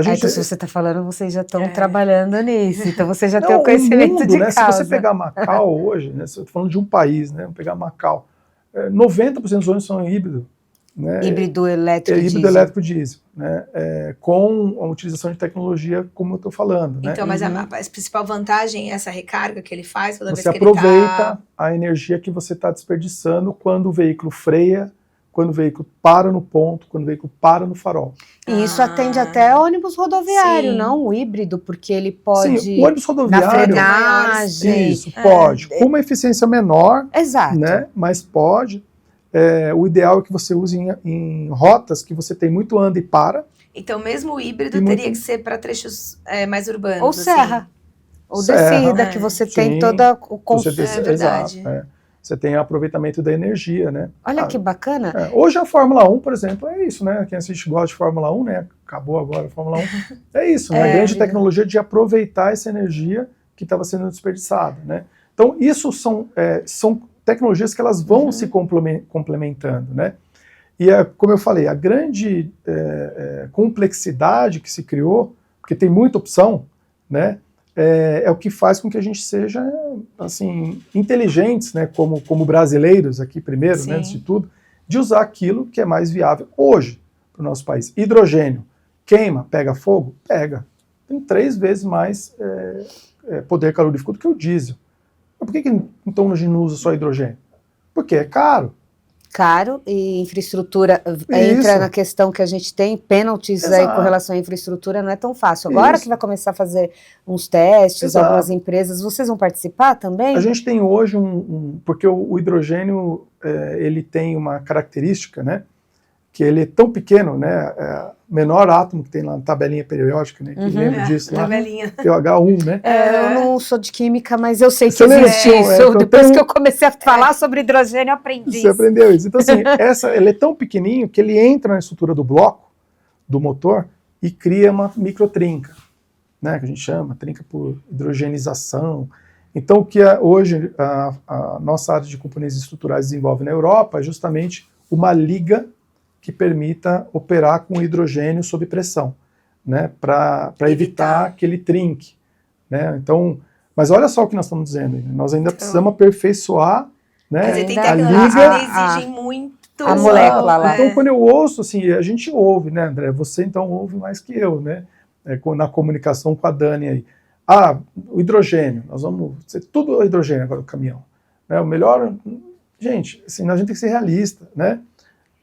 Então, se você está falando, vocês já estão trabalhando nisso, então você já tem o conhecimento mundo, de né? causa. Se você pegar Macau hoje, né? Estou falando de um país, né? Vamos pegar Macau, 90% dos ônibus são híbrido. Né? Híbrido elétrico diesel. Híbrido elétrico diesel, né? Com a utilização de tecnologia, como eu estou falando. Né? Então, mas a principal vantagem é essa recarga que ele faz toda vez que ele está... Você aproveita a energia que você está desperdiçando quando o veículo freia, quando o veículo para no ponto, quando o veículo para no farol. E isso atende até ônibus rodoviário, não? O híbrido, porque ele pode... Sim, o ônibus rodoviário... Na frenagem... Isso, pode. Com uma eficiência menor, exato. Né? Mas pode. O ideal é que você use em rotas que você tem muito anda e para. Então, mesmo o híbrido teria que ser para trechos mais urbanos. Ou serra. Ou descida, que você tem toda o consumo. É verdade. Exato, Você tem aproveitamento da energia, né? Olha que bacana. Hoje a Fórmula 1, por exemplo, é isso, né? Quem assiste gosta de Fórmula 1, né? Acabou agora a Fórmula 1. É isso, né? A grande tecnologia de aproveitar essa energia que estava sendo desperdiçada, né? Então, isso são tecnologias que elas vão se complementando, né? E, como eu falei, a grande complexidade que se criou, porque tem muita opção, né? É o que faz com que a gente seja, assim, inteligentes, né, como brasileiros aqui primeiro, né, antes de tudo, de usar aquilo que é mais viável hoje para o nosso país. Hidrogênio, queima, pega fogo? Pega. Tem 3 vezes mais poder calorífico do que o diesel. Mas por que então a gente não usa só hidrogênio? Porque é caro. Caro, e infraestrutura entra na questão que a gente tem, pênaltis aí com relação à infraestrutura não é tão fácil. Agora que vai começar a fazer uns testes, algumas empresas, vocês vão participar também? A gente tem hoje porque o hidrogênio, ele tem uma característica, né, que ele é tão pequeno, né, menor átomo que tem lá na tabelinha periódica, né, que lembra disso lá, pH1, né? Eu não sou de química, mas eu sei que existe isso. Então depois que eu comecei a falar sobre hidrogênio, eu aprendi. Você aprendeu isso. Então, assim, ele é tão pequenininho que ele entra na estrutura do bloco, do motor, e cria uma microtrinca, né, que a gente chama, trinca por hidrogenização. Então, o que hoje a nossa área de componentes estruturais desenvolve na Europa é justamente uma liga que permita operar com hidrogênio sob pressão, né, para evitar que ele trinque, né? Então, mas olha só o que nós estamos dizendo, nós ainda precisamos aperfeiçoar, né, mas tem tecnologias que exigem muito a molécula lá. Então, quando eu ouço, assim, a gente ouve, né, André? Você, então, ouve mais que eu, né? Na comunicação com a Dani aí. O hidrogênio, nós vamos ser tudo hidrogênio agora no caminhão. Né? O melhor... Gente, assim, a gente tem que ser realista, né?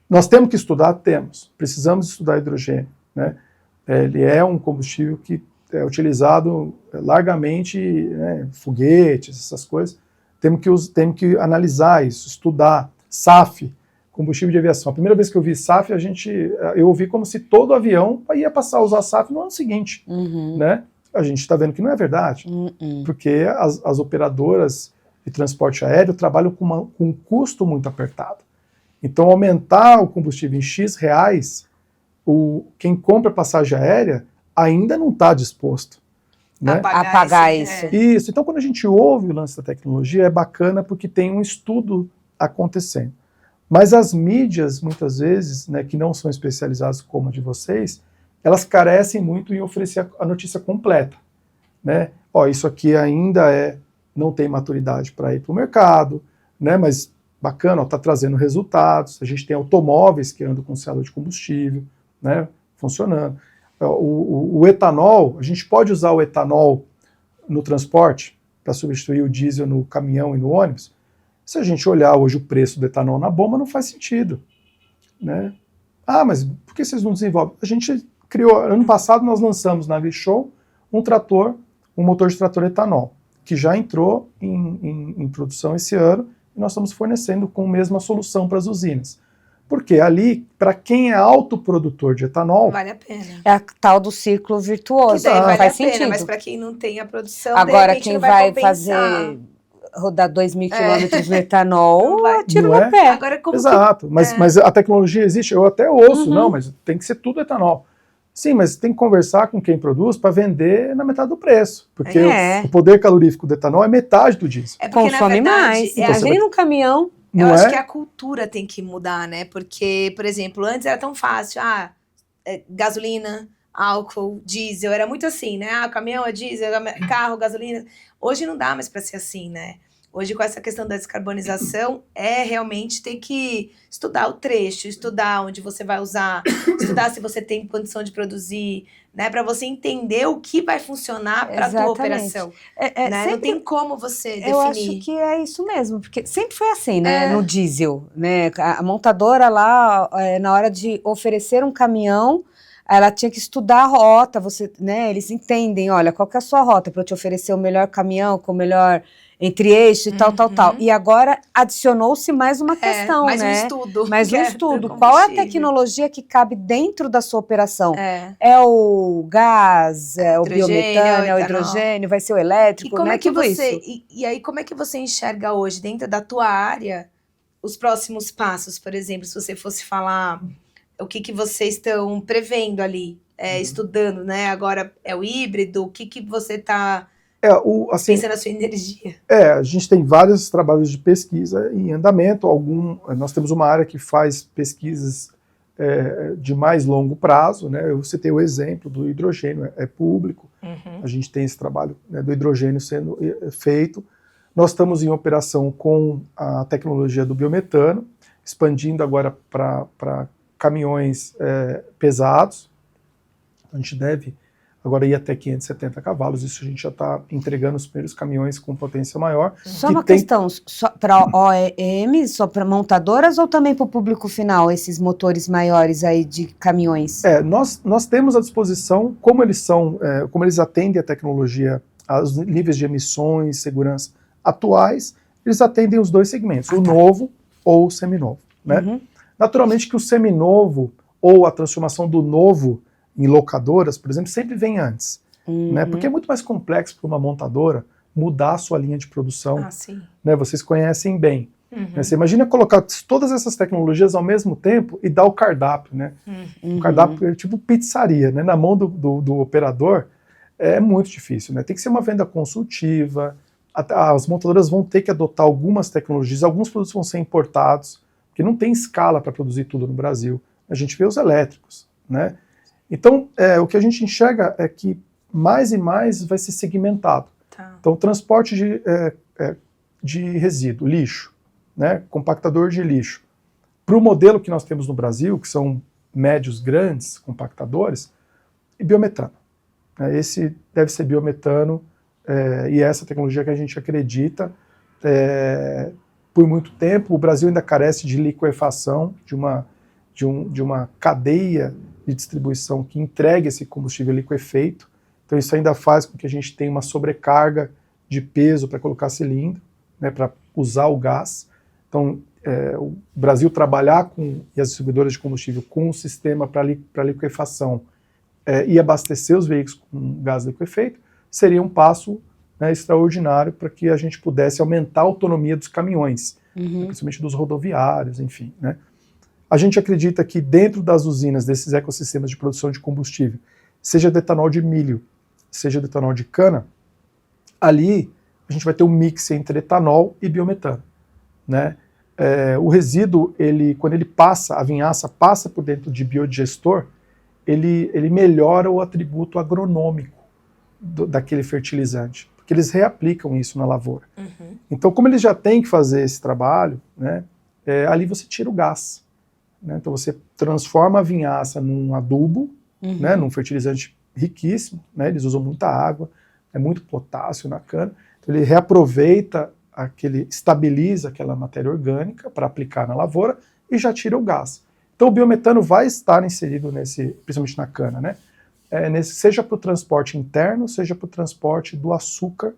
Nós temos que estudar? Temos. Precisamos estudar hidrogênio, né? Ele é um combustível que é utilizado largamente, né, foguetes, essas coisas. Temos que analisar isso, estudar. SAF, combustível de aviação. A primeira vez que eu vi SAF, eu ouvi como se todo avião ia passar a usar SAF no ano seguinte, né? A gente está vendo que não é verdade, porque as operadoras de transporte aéreo trabalham com um custo muito apertado. Então, aumentar o combustível em X reais, quem compra passagem aérea ainda não está disposto, né, a pagar isso. Isso. Então, quando a gente ouve o lance da tecnologia, é bacana porque tem um estudo acontecendo. Mas as mídias, muitas vezes, né, que não são especializadas como a de vocês, elas carecem muito em oferecer a notícia completa, né? Isso aqui ainda não tem maturidade para ir para o mercado, né? Mas bacana, está trazendo resultados. A gente tem automóveis que andam com célula de combustível, né, funcionando. O etanol, a gente pode usar o etanol no transporte para substituir o diesel no caminhão e no ônibus? Se a gente olhar hoje o preço do etanol na bomba, não faz sentido, né? Mas por que vocês não desenvolvem? A gente criou, ano passado nós lançamos na AgriShow um motor de trator etanol, que já entrou em produção esse ano, e nós estamos fornecendo com a mesma solução para as usinas. Porque ali, para quem é autoprodutor de etanol... Vale a pena. É a tal do círculo virtuoso. Que daí vale faz a pena, sentido. mas para quem não tem a produção, agora quem vai fazer rodar 2.000 quilômetros no etanol, tiro não no pé. Agora, como Exato, mas a tecnologia existe, eu até ouço, não, mas tem que ser tudo etanol. Sim, mas tem que conversar com quem produz para vender na metade do preço, porque o poder calorífico do etanol é metade do diesel. Consome mais, imagine num caminhão. Eu acho que a cultura tem que mudar, né? Porque, por exemplo, antes era tão fácil, gasolina, álcool, diesel, era muito assim, né? Caminhão é diesel, carro, gasolina. Hoje não dá mais para ser assim, né? Hoje, com essa questão da descarbonização, realmente ter que estudar o trecho, estudar onde você vai usar, estudar se você tem condição de produzir, né? Para você entender o que vai funcionar para a tua operação. Né? Sempre... Não tem como você definir. Eu acho que é isso mesmo, porque sempre foi assim, né? No diesel, né? A montadora lá, na hora de oferecer um caminhão, ela tinha que estudar a rota, né? Eles entendem, olha, qual que é a sua rota para eu te oferecer o melhor caminhão com o melhor entre eixo e tal. E agora adicionou-se mais uma questão, mais né? Um estudo. Mais um estudo. Qual é a tecnologia que cabe dentro da sua operação? É o gás, o biometano, é o hidrogênio, vai ser o elétrico, né? Tudo isso. E aí, como é que você enxerga hoje, dentro da tua área, os próximos passos, por exemplo, se você fosse falar o que vocês estão prevendo ali, estudando, né? Agora é o híbrido, o que você está... pensando na sua energia. A gente tem vários trabalhos de pesquisa em andamento. Nós temos uma área que faz pesquisas de mais longo prazo, né? Eu citei o exemplo do hidrogênio, é público. A gente tem esse trabalho, né, do hidrogênio sendo feito. Nós estamos em operação com a tecnologia do biometano, expandindo agora para caminhões pesados. A gente deve agora ir até 570 cavalos, isso a gente já está entregando os primeiros caminhões com potência maior. Só uma questão, só para OEM, só para montadoras ou também para o público final, esses motores maiores aí de caminhões? Nós temos à disposição, como eles atendem a tecnologia, aos níveis de emissões, segurança atuais, eles atendem os dois segmentos, o novo ou o seminovo, né? Naturalmente que o seminovo ou a transformação do novo em locadoras, por exemplo, sempre vem antes, né? Porque é muito mais complexo para uma montadora mudar a sua linha de produção, né? Vocês conhecem bem. Né? Você imagina colocar todas essas tecnologias ao mesmo tempo e dar o cardápio, né? O cardápio é tipo pizzaria, né? Na mão do operador é muito difícil, né? Tem que ser uma venda consultiva, as montadoras vão ter que adotar algumas tecnologias, alguns produtos vão ser importados, porque não tem escala para produzir tudo no Brasil. A gente vê os elétricos, né? Então, o que a gente enxerga é que mais e mais vai ser segmentado. Então, transporte de resíduo, lixo, né? Compactador de lixo. para o modelo que nós temos no Brasil, que são médios grandes, compactadores, e biometano. Esse deve ser biometano, e é essa tecnologia que a gente acredita. Por muito tempo, o Brasil ainda carece de liquefação, de uma cadeia de distribuição que entregue esse combustível liquefeito. Então isso ainda faz com que a gente tenha uma sobrecarga de peso para colocar cilindro, né, para usar o gás. Então o Brasil trabalhar e as distribuidoras de combustível com um sistema para liquefação e abastecer os veículos com gás liquefeito seria um passo, né, extraordinário para que a gente pudesse aumentar a autonomia dos caminhões, principalmente dos rodoviários, enfim, né. A gente acredita que dentro das usinas, desses ecossistemas de produção de combustível, seja de etanol de milho, seja de etanol de cana, ali a gente vai ter um mix entre etanol e biometano, né. O resíduo, quando ele passa, a vinhaça passa por dentro de biodigestor, ele melhora o atributo agronômico daquele fertilizante, porque eles reaplicam isso na lavoura. Então, como eles já têm que fazer esse trabalho, né, ali você tira o gás. Né, então você transforma a vinhaça num adubo, né, num fertilizante riquíssimo, né, eles usam muita água, muito potássio na cana, então ele reaproveita estabiliza aquela matéria orgânica para aplicar na lavoura e já tira o gás. Então o biometano vai estar inserido principalmente na cana, né? Seja para o transporte interno, seja para o transporte do açúcar,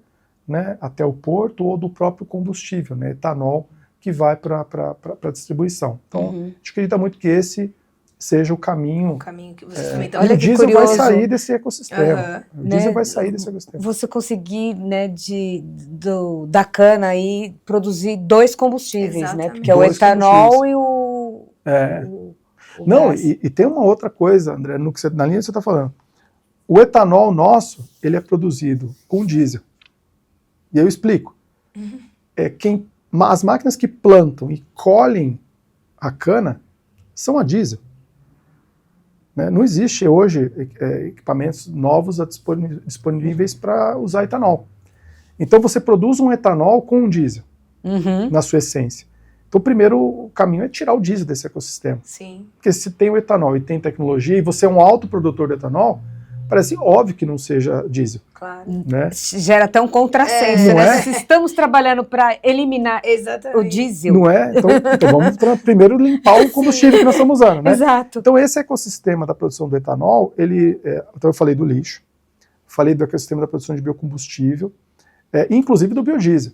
né, até o porto, ou do próprio combustível, né, etanol, que vai para a distribuição. Então, a gente acredita muito que esse seja o caminho. O caminho que vocês também estão. Olha, o diesel vai sair desse ecossistema. O diesel vai sair desse ecossistema. Você conseguir, né, da cana aí produzir dois combustíveis, exatamente, né? Porque é o etanol e o Não, e tem uma outra coisa, André, na linha que você está falando. O etanol nosso, ele é produzido com diesel. E eu explico. As máquinas que plantam e colhem a cana são a diesel. Né? Não existe hoje equipamentos novos disponíveis para usar etanol. Então você produz um etanol com um diesel, na sua essência. Então primeiro o caminho é tirar o diesel desse ecossistema. Sim. Porque se tem o etanol e tem tecnologia, e você é um autoprodutor de etanol, parece óbvio que não seja diesel. Claro. Né? Gera até um contrassenso, né? Se estamos trabalhando para eliminar o diesel. Não é? Então vamos primeiro limpar o combustível que nós estamos usando, né? Exato. Então esse ecossistema da produção do etanol, então eu falei do lixo, falei do ecossistema da produção de biocombustível, inclusive do biodiesel.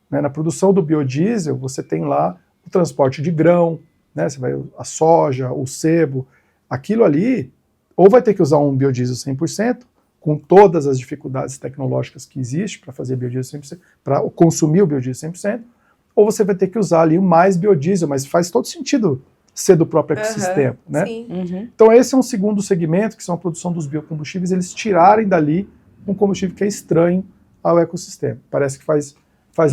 Né? Na produção do biodiesel, você tem lá o transporte de grão, né? Você vai a soja, o sebo, aquilo ali, ou vai ter que usar um biodiesel 100%, com todas as dificuldades tecnológicas que existem para fazer biodiesel 100%, para consumir o biodiesel 100%, ou você vai ter que usar ali mais biodiesel, mas faz todo sentido ser do próprio ecossistema, né? Sim. Então esse é um segundo segmento, que são a produção dos biocombustíveis, eles tirarem dali um combustível que é estranho ao ecossistema. Parece que faz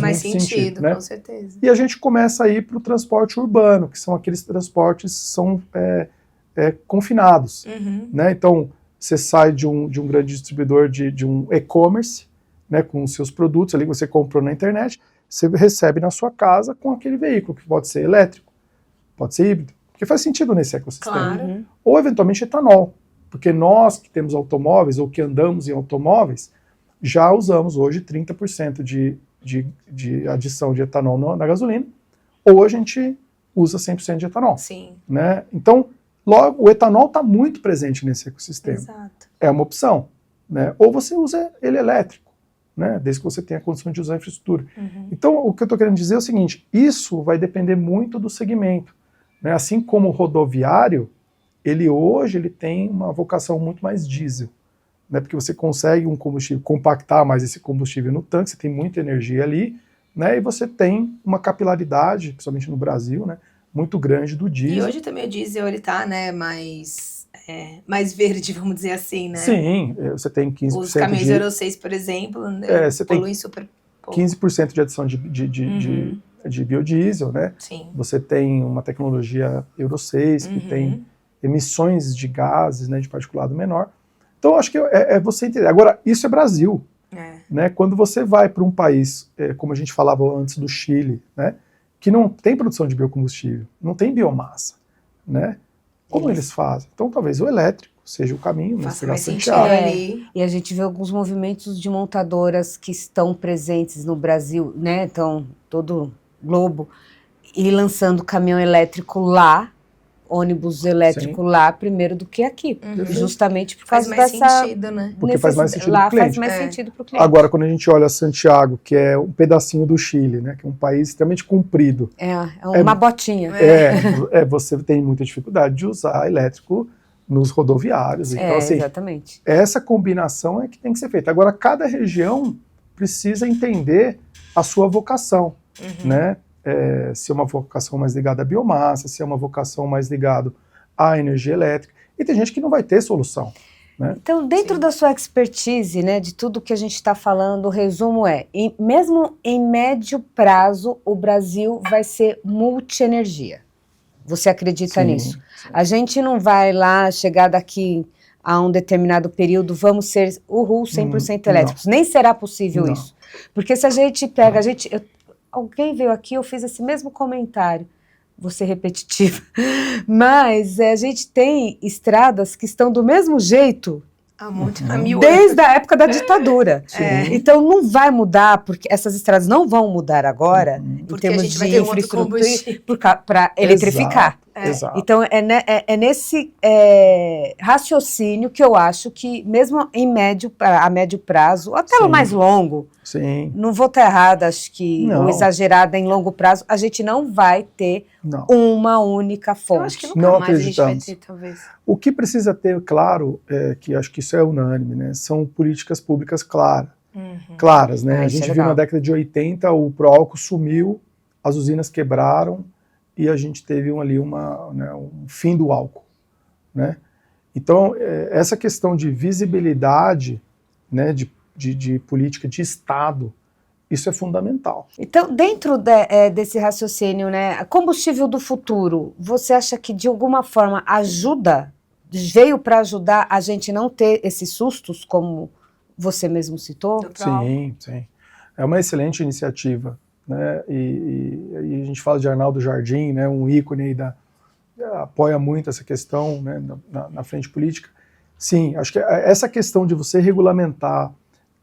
mais muito sentido, né? Com certeza. E a gente começa a ir para o transporte urbano, que são aqueles transportes que são confinados. Né? Então, você sai de um grande distribuidor de um e-commerce, né, com os seus produtos, ali você comprou na internet, você recebe na sua casa com aquele veículo, que pode ser elétrico, pode ser híbrido, porque faz sentido nesse ecossistema. Claro. Ou, eventualmente, etanol, porque nós que temos automóveis ou que andamos em automóveis, já usamos hoje 30% de adição de etanol na gasolina, ou a gente usa 100% de etanol. Sim. Né? Então, logo, o etanol está muito presente nesse ecossistema. Exato. É uma opção. Né? Ou você usa ele elétrico, né? Desde que você tenha a condição de usar a infraestrutura. Então, o que eu estou querendo dizer é o seguinte, isso vai depender muito do segmento. Né? Assim como o rodoviário, hoje ele tem uma vocação muito mais diesel. Né? Porque você consegue um combustível, compactar mais esse combustível no tanque, você tem muita energia ali, né? E você tem uma capilaridade, principalmente no Brasil, né, muito grande do diesel. E hoje também o diesel ele tá, né, mais verde, vamos dizer assim, né? Sim, você tem 15% Os caminhões Euro 6, por exemplo, você poluem tem super pouco. 15% de adição de biodiesel, né? Sim. Você tem uma tecnologia Euro 6 que tem emissões de gases, né, de particulado menor. Então, acho que é você entender. Agora, isso é Brasil. Né? Quando você vai para um país, como a gente falava antes do Chile, né, que não tem produção de biocombustível, não tem biomassa, né? Como eles fazem? Então, talvez o elétrico seja o caminho, né? Faça mais sentido E a gente vê alguns movimentos de montadoras que estão presentes no Brasil, né? Então, todo globo, e lançando caminhão elétrico lá, ônibus elétrico lá, primeiro do que aqui. Justamente por causa faz mais dessa... sentido, né? Porque faz mais sentido lá pro cliente. faz mais sentido para o cliente. Agora, quando a gente olha Santiago, que é um pedacinho do Chile, né? Que é um país extremamente comprido. É uma botinha. Você tem muita dificuldade de usar elétrico nos rodoviários. Então, assim, exatamente. Essa combinação é que tem que ser feita. Agora, cada região precisa entender a sua vocação, né? Se é uma vocação mais ligada à biomassa, se é uma vocação mais ligada à energia elétrica. E tem gente que não vai ter solução, né? Então, dentro da sua expertise, né, de tudo que a gente está falando, o resumo mesmo em médio prazo, o Brasil vai ser multienergia. Você acredita nisso? Sim. A gente não vai lá chegar daqui a um determinado período, vamos ser 100% elétricos. Nem será possível isso. Porque se a gente pega, alguém veio aqui, eu fiz esse mesmo comentário, vou ser repetitiva, mas a gente tem estradas que estão do mesmo jeito desde a época da ditadura. Então não vai mudar, porque essas estradas não vão mudar agora, em termos de infraestrutura, para eletrificar. Exato. Então é nesse raciocínio que eu acho que, mesmo a médio prazo, ou até o mais longo, não vou estar errada, acho que, ou exagerada em longo prazo, a gente não vai ter uma única fonte. Eu acho que nunca mais a gente vai ter, talvez. O que precisa ter, claro, que acho que isso é unânime, né, são políticas públicas claras, né? A gente viu na década de 80, o pró-álcool sumiu, as usinas quebraram, e a gente teve um fim do álcool, né? Então, essa questão de visibilidade, né, de política de Estado, isso é fundamental. Então, dentro desse raciocínio, né, combustível do futuro, você acha que de alguma forma veio para ajudar a gente não ter esses sustos, como você mesmo citou? Sim. É uma excelente iniciativa, né? E a gente fala de Arnaldo Jardim, né, um ícone apoia muito essa questão, né, na frente política. Sim, acho que essa questão de você regulamentar,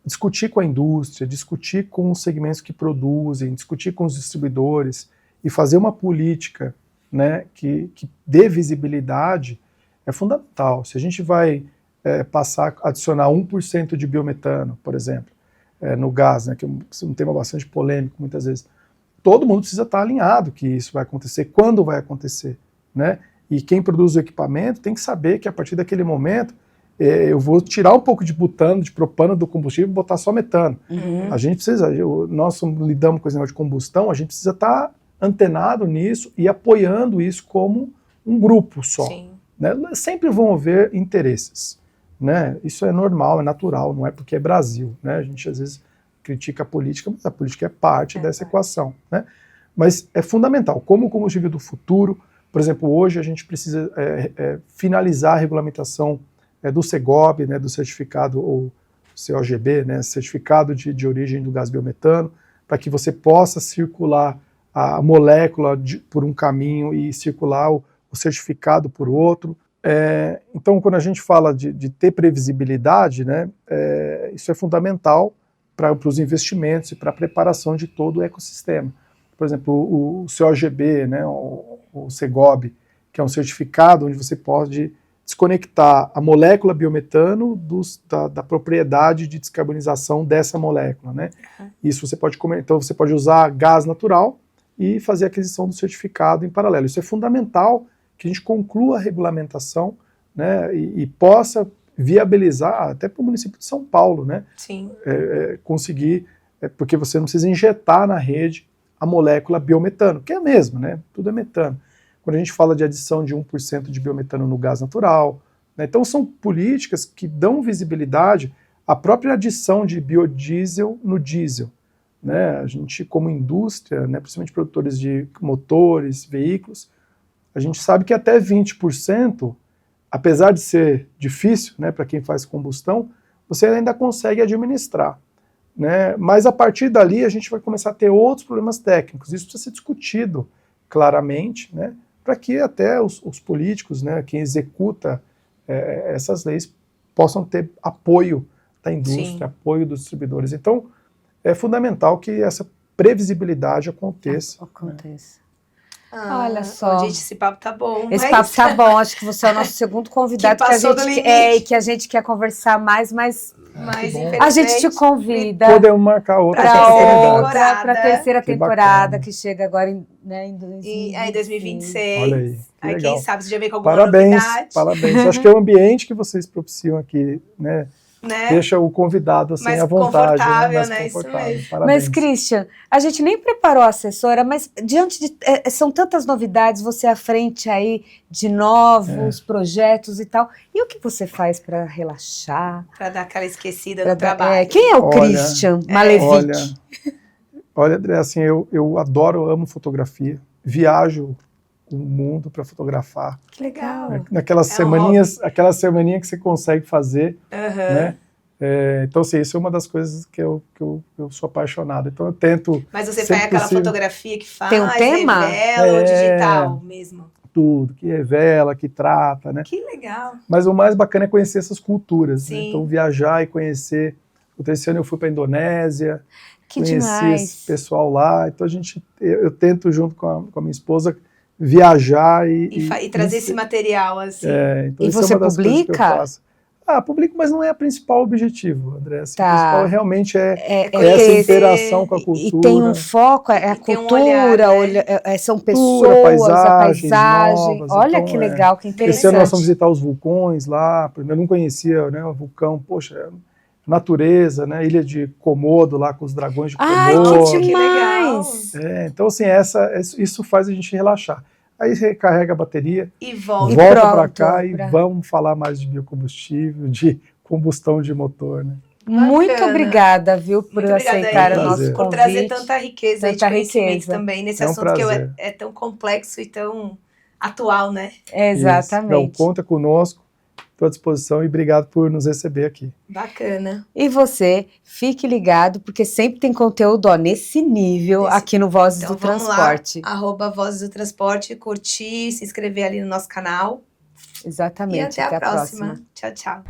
discutir com a indústria, discutir com os segmentos que produzem, discutir com os distribuidores e fazer uma política, né, que dê visibilidade é fundamental. Se a gente vai adicionar 1% de biometano, por exemplo, no gás, né, que é um tema bastante polêmico muitas vezes, todo mundo precisa estar alinhado que isso vai acontecer, quando vai acontecer, né? E quem produz o equipamento tem que saber que a partir daquele momento eu vou tirar um pouco de butano, de propano do combustível e botar só metano. A gente precisa, nós lidamos com esse negócio de combustão, a gente precisa estar antenado nisso e apoiando isso como um grupo só. Né? Sempre vão haver interesses, né? Isso é normal, é natural, não é porque é Brasil, né? A gente às vezes critica a política, mas a política é parte dessa equação, né? Mas é fundamental, como combustível do futuro. Por exemplo, hoje a gente precisa finalizar a regulamentação do CEGOB, né, do certificado, ou COGB, né, certificado de origem do gás biometano, para que você possa circular a molécula por um caminho e circular o certificado por outro. Então, quando a gente fala de ter previsibilidade, né, isso é fundamental para os investimentos e para a preparação de todo o ecossistema. Por exemplo, o COGB, né, o CEGOB, que é um certificado onde você pode desconectar a molécula biometano da propriedade de descarbonização dessa molécula, né? Isso você pode então você pode usar gás natural e fazer a aquisição do certificado em paralelo. Isso é fundamental que a gente conclua a regulamentação, né, e possa viabilizar até para o município de São Paulo, né? Conseguir, porque você não precisa injetar na rede a molécula biometano, que é a mesma, né? Tudo é metano. Quando a gente fala de adição de 1% de biometano no gás natural, né? Então são políticas que dão visibilidade à própria adição de biodiesel no diesel, né? A gente, como indústria, né, principalmente produtores de motores, veículos, a gente sabe que até 20%, apesar de ser difícil, né, para quem faz combustão, você ainda consegue administrar. né? Mas a partir dali a gente vai começar a ter outros problemas técnicos. Isso precisa ser discutido claramente, né? Para que até os políticos, né, quem executa essas leis, possam ter apoio da indústria, apoio dos distribuidores. Então, é fundamental que essa previsibilidade aconteça. Olha só. Gente, esse papo tá bom. Esse papo tá bom. Acho que você é o nosso segundo convidado que a gente quer conversar mais, mas a gente te convida. Podemos marcar outra para a terceira temporada, que chega agora em 2026. Olha aí. Aí quem sabe você já vem com alguma novidade. Parabéns. Acho que é o ambiente que vocês propiciam aqui, né? Deixa o convidado assim à vontade, confortável, né? Isso mesmo. Parabéns. Mas, Christian, a gente nem preparou a assessora, mas diante de são tantas novidades, você à frente aí de novos projetos e tal. E o que você faz para relaxar? Para dar aquela esquecida no trabalho. Quem é o Christian Malevich? Olha, André, assim, eu amo fotografia, viajo o mundo para fotografar. Que legal. Naquelas semaninhas que você consegue fazer, né? Então, assim, isso é uma das coisas que eu sou apaixonado. Então, eu tento... Mas você faz aquela fotografia que faz, tem um tema? Revela ou digital mesmo? Tudo, que revela, que trata, né? Que legal. Mas o mais bacana é conhecer essas culturas, né? Sim. Então, viajar e conhecer. Esse ano eu fui para a Indonésia, conheci esse pessoal lá. Então, eu tento, junto com a minha esposa, viajar e trazer esse material, assim. Então e você publica? Publico, mas não é o principal objetivo, André. O principal realmente é essa interação com a cultura. E tem um foco, a cultura, são pessoas, a paisagem. Novas. Olha então, que legal, que interessante. Esse ano nós fomos visitar os vulcões lá, eu não conhecia, né, o vulcão, poxa, natureza, né, Ilha de Komodo lá com os dragões de Komodo. Ai, que demais! Então, assim, isso faz a gente relaxar. Aí recarrega a bateria e volta para cá e vamos falar mais de biocombustível, de combustão de motor, né? Muito obrigada, viu, por aceitar o nosso convite. Por trazer tanta riqueza de conhecimento também nesse assunto que é tão complexo e tão atual, né? Exatamente. Então, conta conosco, estou à disposição e obrigado por nos receber aqui. Bacana. E você, fique ligado, porque sempre tem conteúdo nesse nível aqui no Vozes do Transporte. Lá, @Vozes do Transporte, curtir, se inscrever ali no nosso canal. Exatamente. E até a próxima. Tchau, tchau.